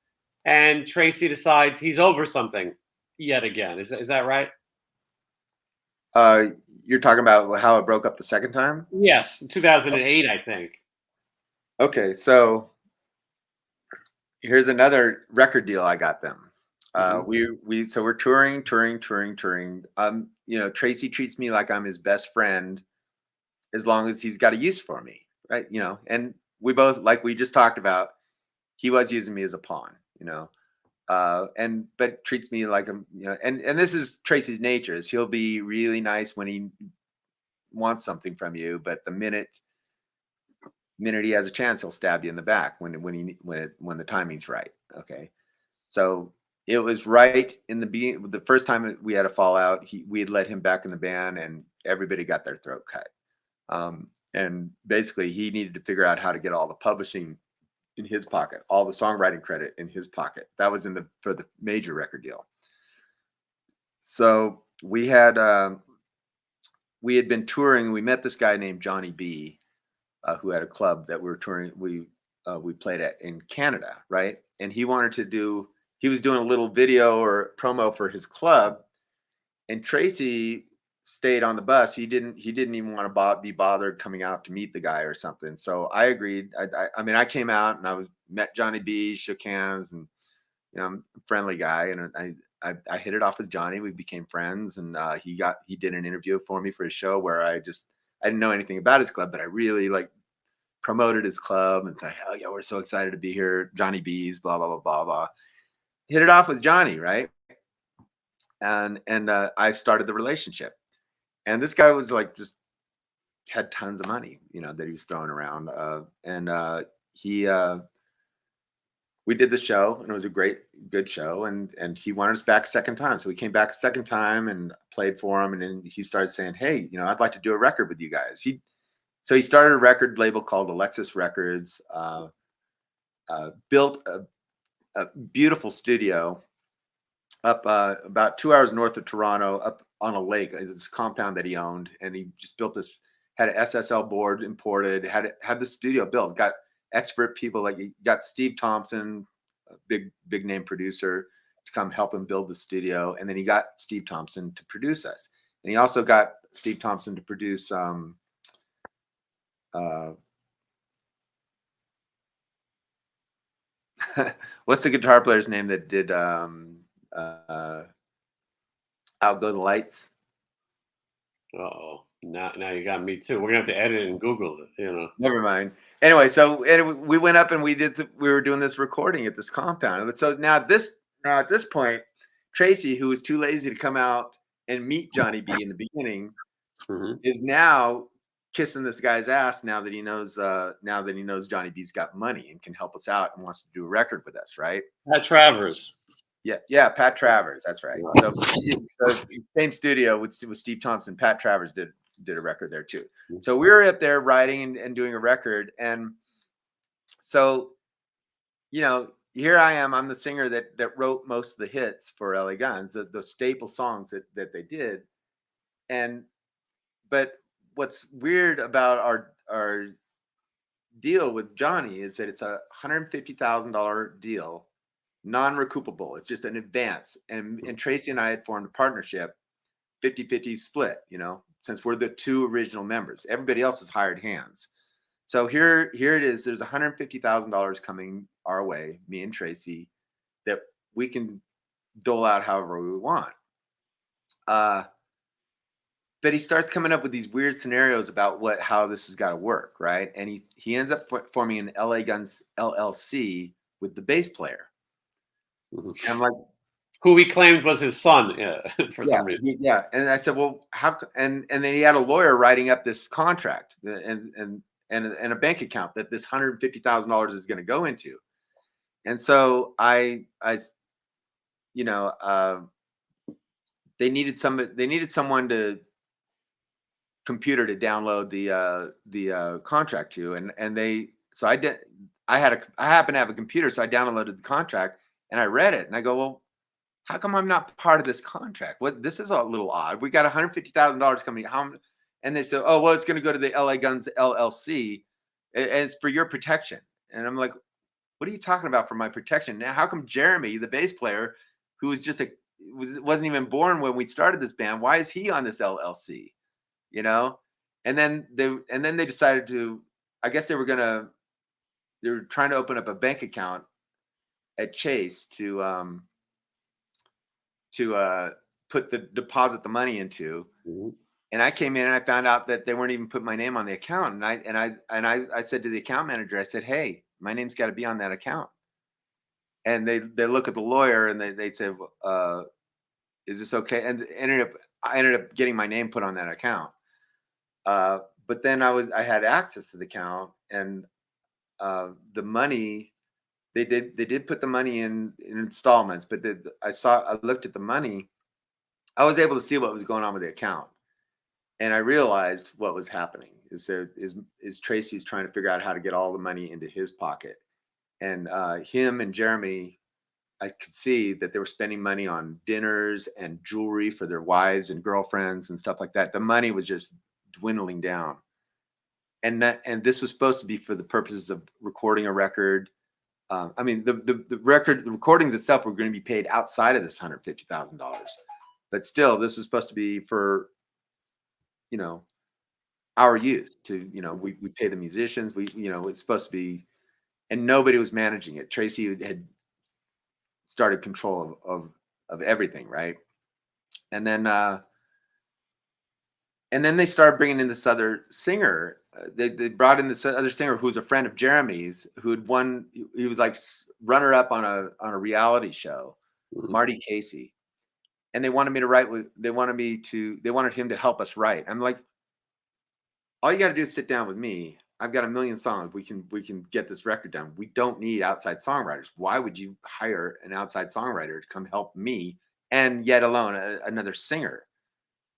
and Tracy decides he's over something yet again. Is that right? Uh, you're talking about how it broke up the second time? Yes, 2008, I think. Okay, so here's another record deal I got them. Hmm. So we're touring. You know, Tracy treats me like I'm his best friend as long as he's got a use for me, right? You know, and we both, like we just talked about, he was using me as a pawn, you know. And but treats me like I'm, you know, and this is Tracy's nature, is he'll be really nice when he wants something from you, but the minute he has a chance, he'll stab you in the back when the timing's right. Okay, so it was right in the first time we had a fallout. We had let him back in the band, and everybody got their throat cut. And basically, he needed to figure out how to get all the publishing in his pocket, all the songwriting credit in his pocket. That was for the major record deal. So we had been touring. We met this guy named Johnny B, who had a club that we were touring. We played at in Canada, right? And he wanted to do. He was doing a little video or promo for his club, and Tracy stayed on the bus. He didn't even want to be bothered coming out to meet the guy or something. So I agreed. I mean, I came out and met Johnny B, shook hands, and you know, I'm a friendly guy, and I hit it off with Johnny. We became friends, and he did an interview for me for his show where I didn't know anything about his club, but I really like promoted his club and said, "Hell yeah, we're so excited to be here, Johnny B's, blah blah blah blah blah." Hit it off with Johnny, right? And I started the relationship. And this guy was like just had tons of money, you know, that he was throwing around. He We did the show, and it was a good show. And he wanted us back a second time, so we came back a second time and played for him. And then he started saying, "Hey, you know, I'd like to do a record with you guys." So he started a record label called Alexis Records. Built a beautiful studio up about 2 hours north of Toronto, up on a lake. This compound that he owned, and he just built this. Had an SSL board imported. Had the studio built. Got expert people, like he got Steve Thompson, a big name producer, to come help him build the studio, and then he got Steve Thompson to produce us, and he also got Steve Thompson to produce what's the guitar player's name that did Out Go the Lights? Oh, now you got me too. We're gonna have to edit and Google it. You know. Never mind. Anyway, so we went up and we were doing this recording at this compound. So now at this point, Tracy, who was too lazy to come out and meet Johnny B in the beginning, is now kissing this guy's ass now that he knows Johnny B's got money and can help us out and wants to do a record with us, right? Pat Travers. Yeah, Pat Travers, that's right. So same studio with Steve Thompson, Pat Travers did a record there too. So we were up there writing and doing a record, and so you know, here I am. I'm the singer that wrote most of the hits for LA Guns, the staple songs that they did, but what's weird about our deal with Johnny is that it's a $150,000 deal, non-recoupable. It's just an advance. And Tracy and I had formed a partnership, 50-50 split, you know, since we're the two original members. Everybody else is hired hands. So here it is. There's $150,000 coming our way, me and Tracy, that we can dole out however we want. But he starts coming up with these weird scenarios about how this has got to work, right? And he ends up forming an LA Guns LLC with the bass player. Mhm. And I'm like, who he claimed was his son, for some reason. Yeah. And I said, well, how? And then he had a lawyer writing up this contract and a bank account that this $150,000 is going to go into. And so I they needed someone to computer to download the contract to, I happen to have a computer, so I downloaded the contract and I read it and I go, well, how come I'm not part of this contract? This is a little odd. We got $150,000 coming. And they said, oh, well, it's going to go to the LA Guns LLC and it's for your protection. And I'm like, what are you talking about for my protection? Now, how come Jeremy, the bass player, who was wasn't even born when we started this band, why is he on this LLC? And then they decided to, I guess they were trying to open up a bank account at Chase to deposit the money into. Mm-hmm. And I came in and I found out that they weren't even putting my name on the account. And I said to the account manager, I said, hey, my name's got to be on that account. And they look at the lawyer and they said, is this okay? And I ended up getting my name put on that account. But then I had access to the account, and the money, they did put the money in installments, but I looked at the money. I was able to see what was going on with the account, and I realized what was happening is Tracy's trying to figure out how to get all the money into his pocket, and him and Jeremy, I could see that they were spending money on dinners and jewelry for their wives and girlfriends and stuff like that. The money was just dwindling down. And this was supposed to be for the purposes of recording a record. I mean, the recordings itself were going to be paid outside of this $150,000. But still, this was supposed to be for, our use to, we pay the musicians. It's supposed to be, and nobody was managing it. Tracy had started control of everything, right? And then they started bringing in this other singer. They brought in this other singer who was a friend of Jeremy's, who had won. He was like runner up on a reality show, Mm-hmm. Marty Casey. And they wanted me to write they wanted him to help us write. I'm like, all you got to do is sit down with me. I've got a million songs. We can get this record done. We don't need outside songwriters. Why would you hire an outside songwriter to come help me, and yet alone another singer?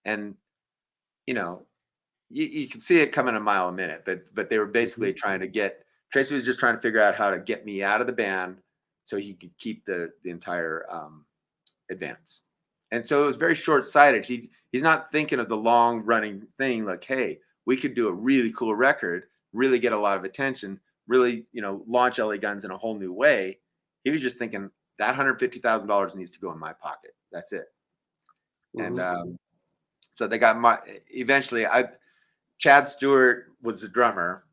And you can see it coming a mile a minute, but they were basically trying to get, Tracy was just trying to figure out how to get me out of the band so he could keep the entire advance. And so it was very short-sighted. He's not thinking of the long running thing like, hey, we could do a really cool record, really get a lot of attention, really, launch LA Guns in a whole new way. He was just thinking that $150,000 needs to go in my pocket. That's it. Mm-hmm. And so they got eventually Chad Stewart was the drummer.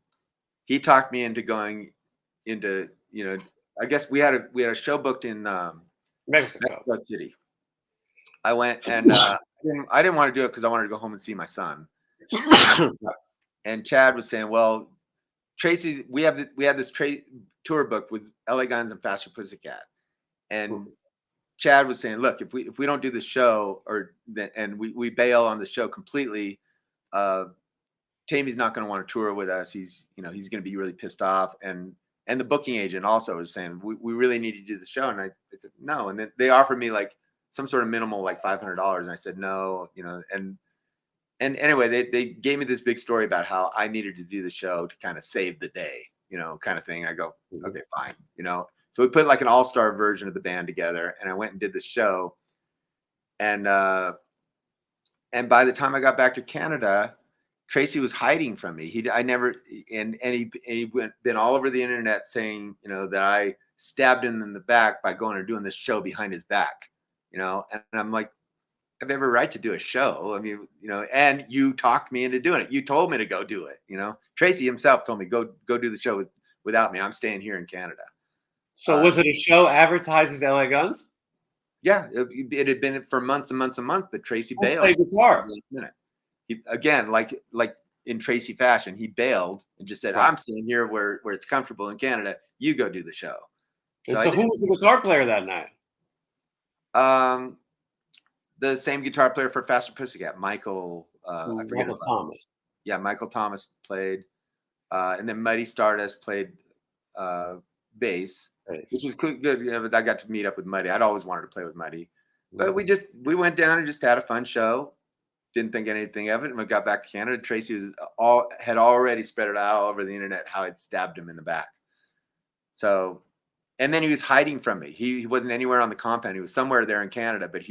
He talked me into going into, I guess we had a show booked in Mexico City. I went and I didn't want to do it because I wanted to go home and see my son. And Chad was saying, well, Tracy, we had this tour booked with LA Guns and Faster Pussycat. And Chad was saying, look, if we don't do the show and we bail on the show completely, Tammy's not going to want to tour with us. He's going to be really pissed off. And the booking agent also was saying, we really need to do the show. And I said, no. And then they offered me like some sort of minimal, like $500. And I said, no, and anyway, they gave me this big story about how I needed to do the show to kind of save the day, kind of thing. I go, okay, fine. So we put like an all-star version of the band together, and I went and did the show. And by the time I got back to Canada, Tracy was hiding from me. He'd been all over the internet saying, that I stabbed him in the back by going and doing this show behind his back, and I'm like, I have every right to do a show. I mean, and you talked me into doing it. You told me to go do it. Tracy himself told me, go do the show without me. I'm staying here in Canada. So was it a show advertises LA Guns? Yeah, it had been for months and months and months, but Tracy Who bailed. played guitar? Minute. He, again, like in Tracy fashion, he bailed and just said, Right. "I'm staying here where it's comfortable in Canada. You go do the show." And so who was the guitar player that night? The same guitar player for Faster Pussycat, Michael. I forget Michael his last Thomas. name. Yeah, Michael Thomas played, and then Muddy Stardust played bass, which was good. I got to meet up with Muddy. I'd always wanted to play with Muddy, but we went down and just had a fun show. Didn't think anything of it. And we got back to Canada. Tracy had already spread it out all over the internet how I'd stabbed him in the back. So, and then he was hiding from me. He wasn't anywhere on the compound. He was somewhere there in Canada, but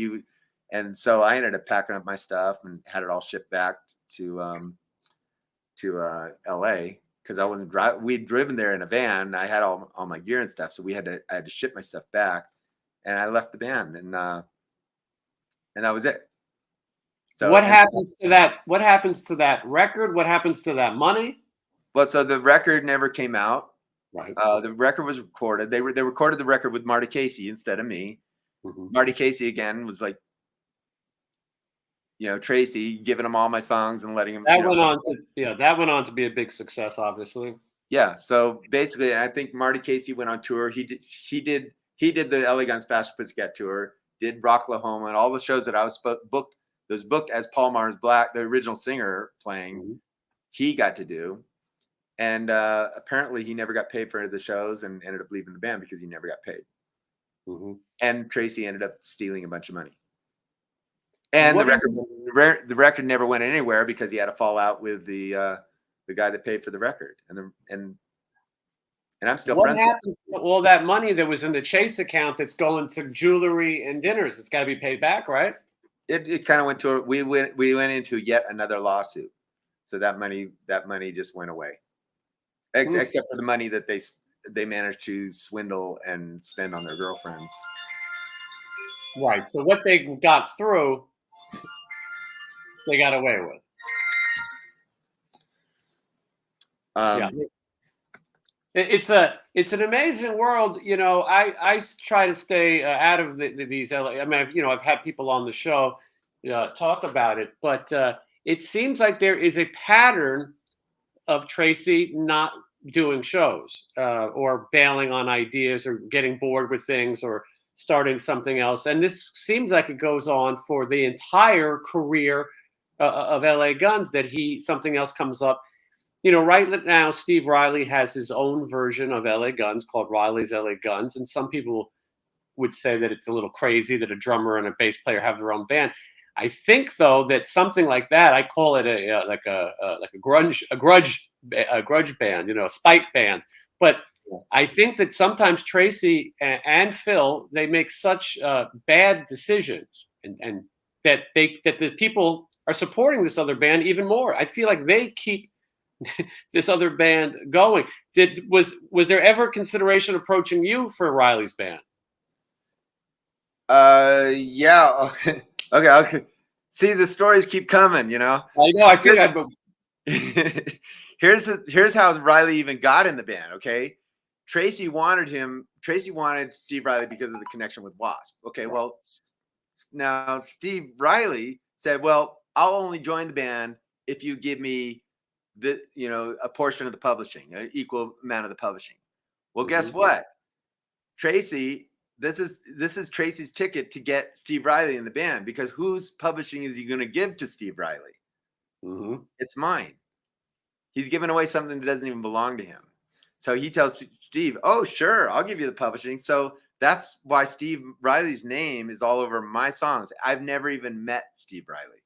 and so I ended up packing up my stuff and had it all shipped back to LA because I wasn't driving. We'd driven there in a van. I had all my gear and stuff, so I had to ship my stuff back, and I left the band, and that was it. So what happens to that? What happens to that record? What happens to that money? Well, so the record never came out. Right. The record was recorded. They recorded the record with Marty Casey instead of me. Marty Casey again was like, Tracy giving him all my songs and letting him. That went on to be a big success, obviously. Yeah. So basically, I think Marty Casey went on tour. He did the LA Guns Faster Pussycat tour. Did Rocklahoma and all the shows that I was booked. Was booked as Paul Mars Black, the original singer, playing. He got to do, and apparently he never got paid for any of the shows and ended up leaving the band because he never got paid. And Tracy ended up stealing a bunch of money. And the record never went anywhere because he had a fallout with the guy that paid for the record. And I'm still friends. What happens to all that money that was in the Chase account that's going to jewelry and dinners? It's got to be paid back, right? It kind of went to we went into yet another lawsuit, so that money just went away, except for the money that they managed to swindle and spend on their girlfriends. Right. So what they got through, they got away with. Yeah. It's an amazing world. I try to stay out of these LA. I mean, I've had people on the show talk about it, but it seems like there is a pattern of Tracy not doing shows or bailing on ideas or getting bored with things or starting something else. And this seems like it goes on for the entire career of LA Guns, that something else comes up. Right now, Steve Riley has his own version of LA Guns called Riley's LA Guns. And some people would say that it's a little crazy that a drummer and a bass player have their own band. I think, though, that something like that, I call it a grudge band, a spite band. But I think that sometimes Tracy and Phil, they make such bad decisions, and that the people are supporting this other band even more. I feel like they keep this other band going. Was there ever consideration approaching you for Riley's band? Yeah. Okay. See, the stories keep coming, I know. I feel like here's how Riley even got in the band. Okay. Tracy wanted Steve Riley because of the connection with Wasp. Okay. Well, now Steve Riley said, well, I'll only join the band if you give me a portion of the publishing, an equal amount of the publishing. Well, guess what? Tracy, this is Tracy's ticket to get Steve Riley in the band, because whose publishing is he going to give to Steve Riley? It's mine. He's giving away something that doesn't even belong to him. So he tells Steve, oh, sure, I'll give you the publishing. So that's why Steve Riley's name is all over my songs. I've never even met Steve Riley.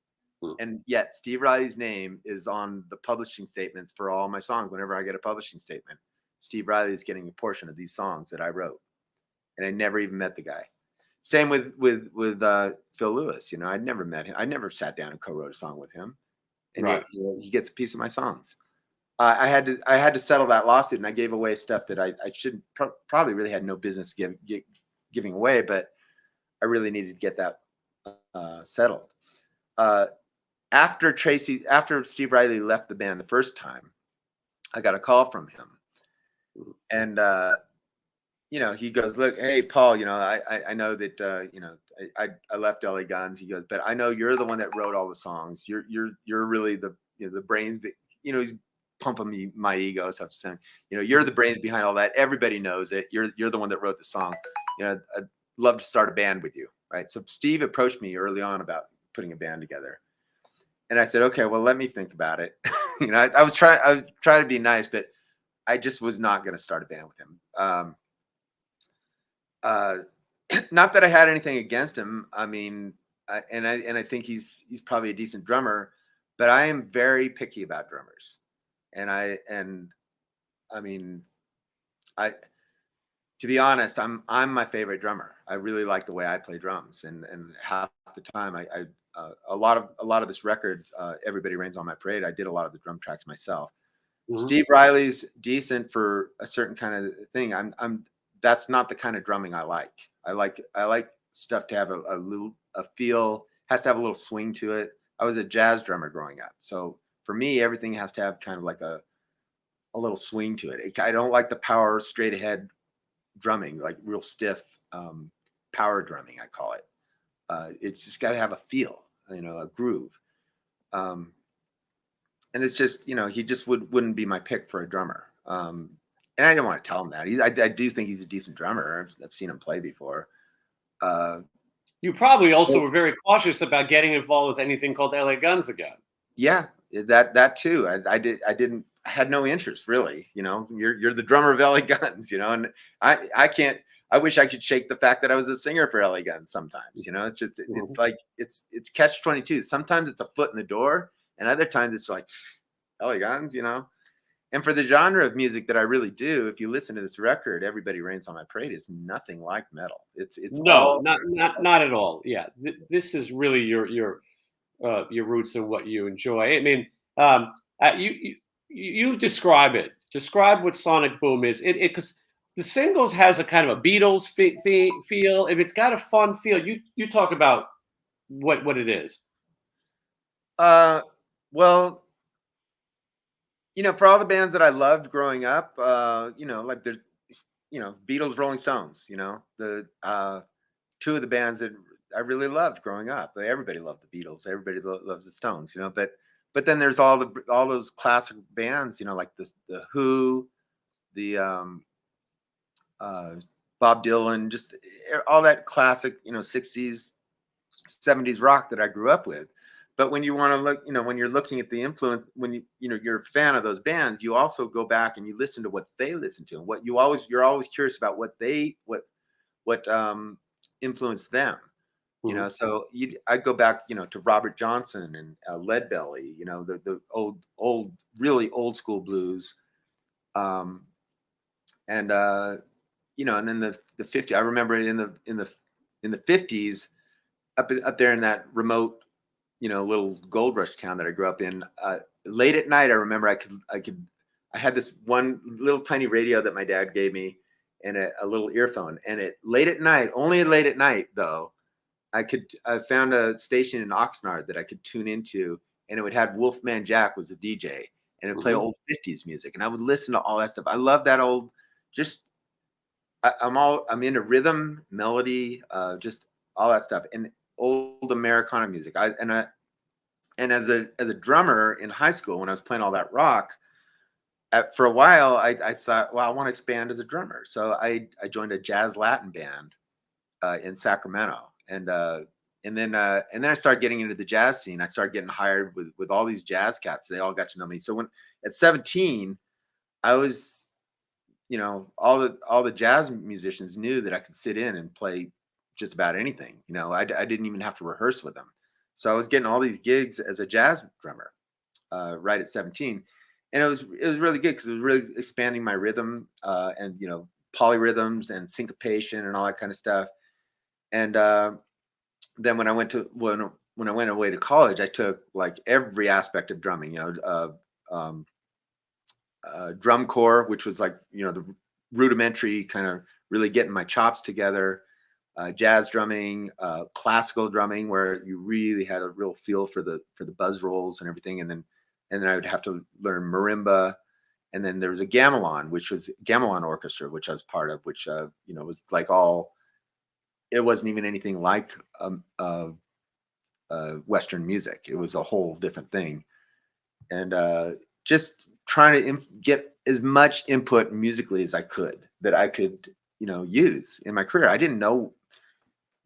And yet Steve Riley's name is on the publishing statements for all my songs. Whenever I get a publishing statement, Steve Riley is getting a portion of these songs that I wrote. And I never even met the guy. Same with Phil Lewis. I'd never met him. I never sat down and co-wrote a song with him. And yet, he gets a piece of my songs. I had to settle that lawsuit, and I gave away stuff that I shouldn't probably really had no business giving away, but I really needed to get that settled. After Steve Riley left the band the first time, I got a call from him, and you know, he goes, look, hey, Paul, you know, I know that, you know, I left LA Guns. He goes, but I know you're the one that wrote all the songs. You're really the, you know, the brains, you know, he's pumping me, my ego. So I'm saying, you know, you're the brains behind all that. Everybody knows it. You're the one that wrote the song. You know, I'd love to start a band with you. Right. So Steve approached me early on about putting a band together. And I said, okay, well, let me think about it. You know, I was trying to be nice, but I just was not going to start a band with him. Uh, Not that I had anything against him. I mean, I think he's probably a decent drummer, but I am very picky about drummers. I mean, I to be honest, I'm my favorite drummer. I really like the way I play drums, and half the time a lot of this record, Everybody Rains on My Parade, I did a lot of the drum tracks myself. Mm-hmm. Steve Riley's decent for a certain kind of thing. I'm that's not the kind of drumming I like. I like stuff to have a feel, has to have a little swing to it. I was a jazz drummer growing up. So for me, everything has to have kind of like a little swing to it. I don't like the power straight ahead drumming, like real stiff power drumming, I call it. It's just got to have a feel, you know, a groove. And it's just, you know, he just wouldn't be my pick for a drummer. And I didn't want to tell him that. I do think he's a decent drummer. I've seen him play before. You probably also were very cautious about getting involved with anything called LA Guns again. Yeah, that too. I had no interest really. You know, you're the drummer of LA Guns. You know, and I can't. I wish I could shake the fact that I was a singer for LA Guns sometimes. You know, it's just it's like it's catch-22. Sometimes it's a foot in the door, and other times it's like LA Guns. You know. And for the genre of music that I really do, if you listen to this record, Everybody Rains on My Parade, it's nothing like metal. It's No, all not at all. Yeah, this is really your roots and what you enjoy. I mean, you describe it. Describe what Sonic Boom is. It because the singles has a kind of a Beatles feel. If it's got a fun feel, you talk about what it is. Well, you know, for all the bands that I loved growing up, you know, like the, you know, Beatles, Rolling Stones, you know, the two of the bands that I really loved growing up. Everybody loved the Beatles. Everybody loves the Stones, you know. But then there's all those classic bands, you know, like the Who, the Bob Dylan, just all that classic, you know, 60s, 70s rock that I grew up with. But when you want to look, you know, when you're looking at the influence, when you know, you're a fan of those bands, you also go back and you listen to what they listen to, and you're always curious about what influenced them. You know, so I'd go back, you know, to Robert Johnson and Leadbelly, you know, the old, really old school blues, and you know, and then the 50s. I remember in the 50s, up there in that remote, you know, little gold rush town that I grew up in. Late at night, I remember I had this one little tiny radio that my dad gave me, and a little earphone. And late at night, only late at night though, I found a station in Oxnard that I could tune into, and it would have Wolfman Jack was a DJ, and it would play old 50s music, and I would listen to all that stuff. I love that old, just I'm into rhythm, melody, just all that stuff, and old Americana music. And as a drummer in high school, when I was playing all that rock, for a while I thought, well, I want to expand as a drummer. So I joined a jazz Latin band in Sacramento, and then I started getting into the jazz scene. I started getting hired with all these jazz cats. They all got to know me. So when at 17, I was, you know, all the jazz musicians knew that I could sit in and play just about anything. You know, I didn't even have to rehearse with them. So I was getting all these gigs as a jazz drummer right at 17, and it was really good because it was really expanding my rhythm and, you know, polyrhythms and syncopation and all that kind of stuff. And then when I went away to college, I took like every aspect of drumming. You know, drum corps, which was like, you know, the rudimentary kind of really getting my chops together. Jazz drumming, classical drumming, where you really had a real feel for the buzz rolls and everything, and then I would have to learn marimba, And then there was a gamelan, which was gamelan orchestra, which I was part of, which was like all. It wasn't even anything like Western music. It was a whole different thing, and just trying to get as much input musically as I could that I could use in my career. I didn't know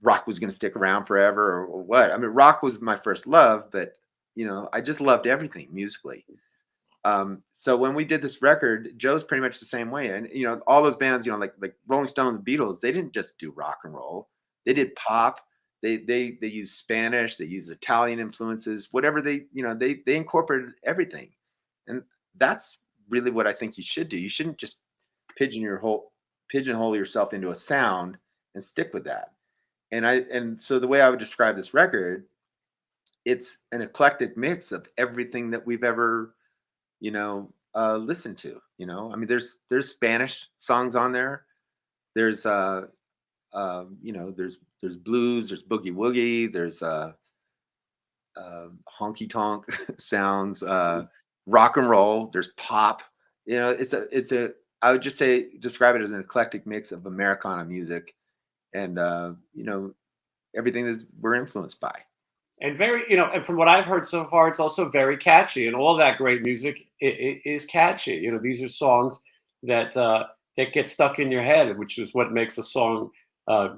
rock was going to stick around forever or what. I mean, rock was my first love, but I just loved everything musically. So when we did this record, Joe's pretty much the same way. And all those bands, like Rolling Stones, the Beatles, they didn't just do rock and roll. They did pop. They used Spanish, they used Italian influences, whatever they incorporated everything. And that's really what I think you should do. You shouldn't just pigeonhole yourself into a sound and stick with that. And so the way I would describe this record, it's an eclectic mix of everything that we've ever listen to. I mean, there's Spanish songs on there. There's there's blues, there's boogie woogie, there's honky tonk sounds, rock and roll, there's pop. It's a I would just describe it as an eclectic mix of Americana music and everything that we're influenced by. And very, and from what I've heard so far, it's also very catchy, and all that great music is catchy. These are songs that that get stuck in your head, which is what makes a song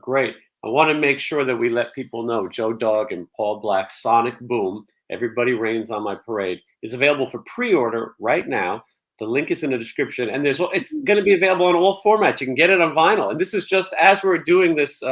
great. I want to make sure that we let people know Joe Dog and Paul Black's Sonic Boom, Everybody Rains on My Parade, is available for pre-order right now. The link is in the description, and it's going to be available on all formats. You can get it on vinyl. And this is just as we're doing this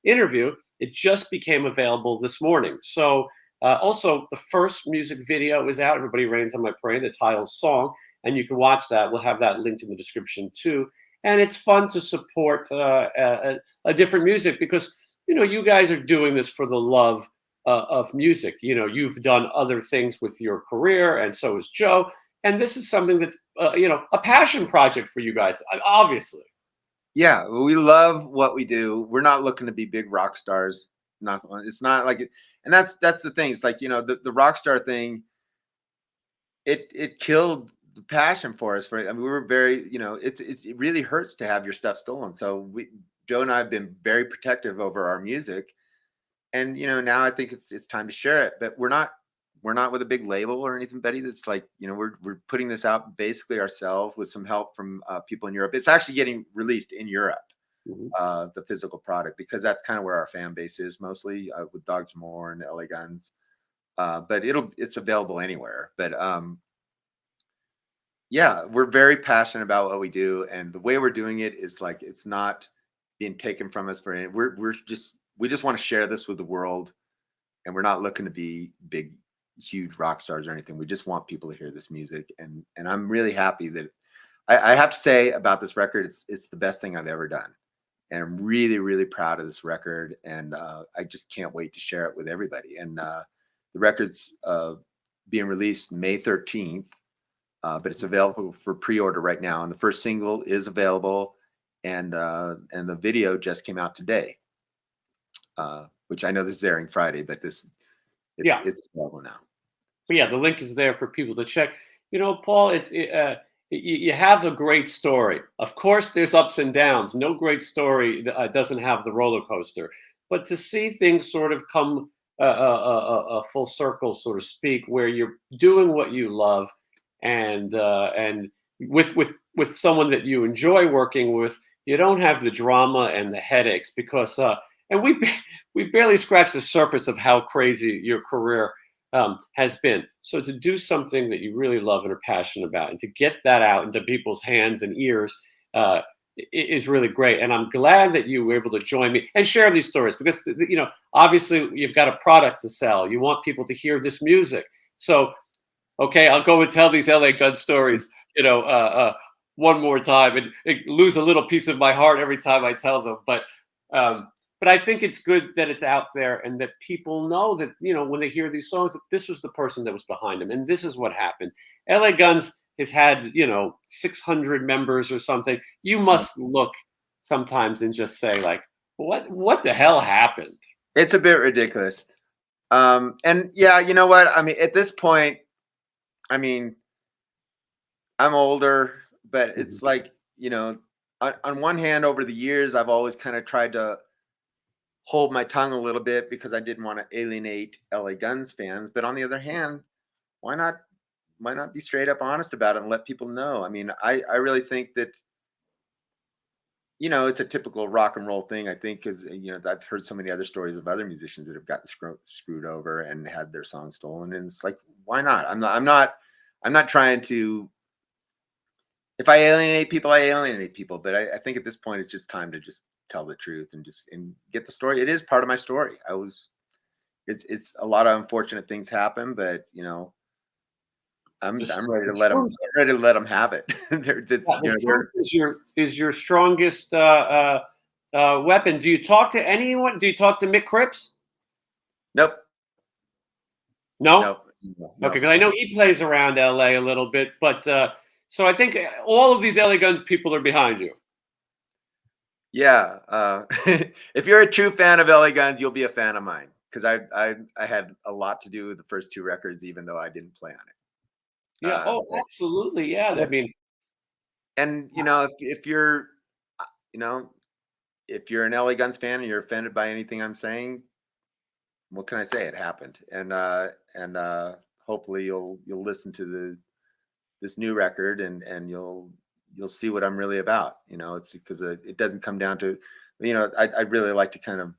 interview. It just became available this morning. So also the first music video is out, Everybody Rains on My Parade, the title song, and you can watch that. We'll have that linked in the description too. And it's fun to support a different music because, you guys are doing this for the love of music. You've done other things with your career, and so is Joe. And this is something that's, a passion project for you guys, obviously. Yeah, we love what we do. We're not looking to be big rock stars. It's not like it, and that's the thing. It's like the rock star thing. It killed the passion for us. I mean, we were very it really hurts to have your stuff stolen. So Joe and I have been very protective over our music, and now I think it's time to share it. But we're not with a big label or anything, Betty. That's like, we're putting this out basically ourselves with some help from people in Europe. It's actually getting released in Europe, the physical product, because that's kind of where our fan base is mostly with Dogs More and LA Guns. But it's available anywhere. But yeah, we're very passionate about what we do, and the way we're doing it is like it's not being taken from us for any. We just want to share this with the world, and we're not looking to be big, huge rock stars or anything. We just want people to hear this music, and I'm really happy that I have to say about this record, it's the best thing I've ever done, and I'm really, really proud of this record, and I just can't wait to share it with everybody. And the record's being released May 13th, but it's available for pre-order right now, and the first single is available, and the video just came out today, which I know this is airing Friday, but it's available now. But yeah, the link is there for people to check. Paul, you have a great story. Of course, there's ups and downs. No great story doesn't have the roller coaster. But to see things sort of come a full circle, so to speak, where you're doing what you love, and with someone that you enjoy working with, you don't have the drama and the headaches because and we barely scratched the surface of how crazy your career has been. So to do something that you really love and are passionate about, and to get that out into people's hands and ears is really great. And I'm glad that you were able to join me and share these stories because, obviously you've got a product to sell. You want people to hear this music. So, okay, I'll go and tell these LA Gun stories, one more time, and lose a little piece of my heart every time I tell them. But I think it's good that it's out there and that people know that, when they hear these songs, that this was the person that was behind them. And this is what happened. LA Guns has had, 600 members or something. You must look sometimes and just say like, what the hell happened? It's a bit ridiculous. And yeah, you know what? I mean, at this point, I'm older. but it's like, you know, on one hand, over the years, I've always kind of tried to hold my tongue a little bit because I didn't want to alienate LA Guns fans. But on the other hand, why not be straight up honest about it and let people know? I mean, I really think that, you know, it's a typical rock and roll thing. I think because, you know, I've heard so many other stories of other musicians that have gotten screwed over and had their songs stolen, and it's like, why not? I'm not trying to. If I alienate people, I alienate people. But I think at this point, it's just time to just tell the truth and get the story. It is part of my story. It's a lot of unfortunate things happen, but you know, I'm ready to let them have it. The truth is your strongest weapon. Do you talk to anyone? Do you talk to Mick Cripps? Nope. No. Okay, because I know he plays around LA a little bit, but so I think all of these LA Guns people are behind you. Yeah, if you're a true fan of LA Guns, you'll be a fan of mine because I had a lot to do with the first two records, even though I didn't play on it. Yeah. Absolutely. Yeah. I mean, and you know, if you're, you know, if you're an LA Guns fan and you're offended by anything I'm saying, what can I say? It happened, and hopefully you'll listen to this new record and you'll see what I'm really about. You know, it's because it doesn't come down to, you know, I'd really like to kind of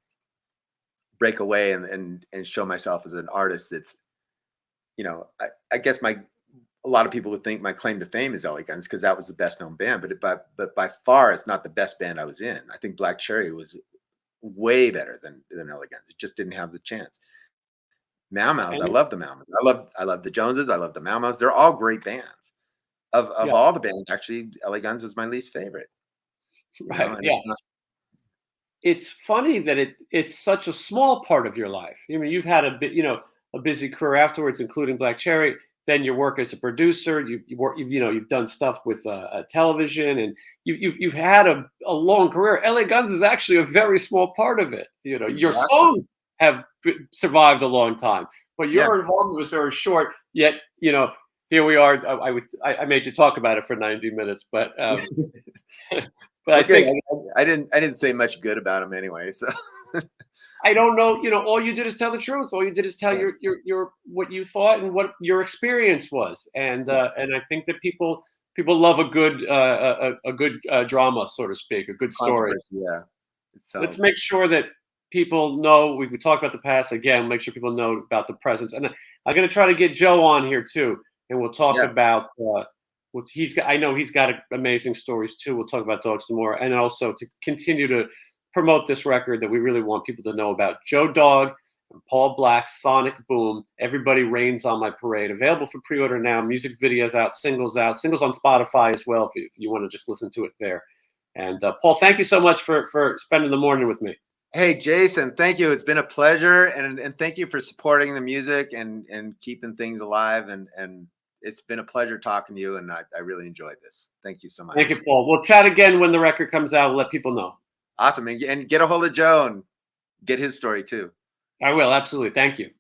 break away and show myself as an artist that's, you know, I guess a lot of people would think my claim to fame is LA Guns because that was the best known band, but by far it's not the best band I was in. I think Black Cherry was way better than LA Guns. It just didn't have the chance. Mau Mau's, I love the Mau Mau's. I love the Joneses. I love the Mau Mau's. They're all great bands. Of all the bands, actually, LA Guns was my least favorite. Right. Yeah. It's funny that it's such a small part of your life. I mean, you've had a busy career afterwards, including Black Cherry. Then your work as a producer. You've done stuff with television, and you've had a long career. LA Guns is actually a very small part of it. You know, your songs have survived a long time, but your involvement was very short. Yet, you know, here we are. I made you talk about it for 90 minutes, but but I think I didn't say much good about him anyway. So I don't know. You know, all you did is tell the truth. All you did is tell your what you thought and what your experience was, and I think that people love a good drama, so to speak, a good story. Yeah. Let's make sure that people know. We talk about the past again. Make sure people know about the present. And I'm going to try to get Joe on here too, and we'll talk about what he's got. I know he's got amazing stories too. We'll talk about Dogs some more, and also to continue to promote this record that we really want people to know about. Joe Dog and Paul Black's Sonic Boom. Everybody Rains on My Parade. Available for pre-order now. Music videos out, singles out, singles on Spotify as well if you want to just listen to it there. And Paul, thank you so much for spending the morning with me. Hey, Jason, thank you. It's been a pleasure. And thank you for supporting the music and keeping things alive. And it's been a pleasure talking to you. And I really enjoyed this. Thank you so much. Thank you, Paul. We'll chat again when the record comes out. We'll let people know. Awesome. And get a hold of Joe and get his story too. I will. Absolutely. Thank you.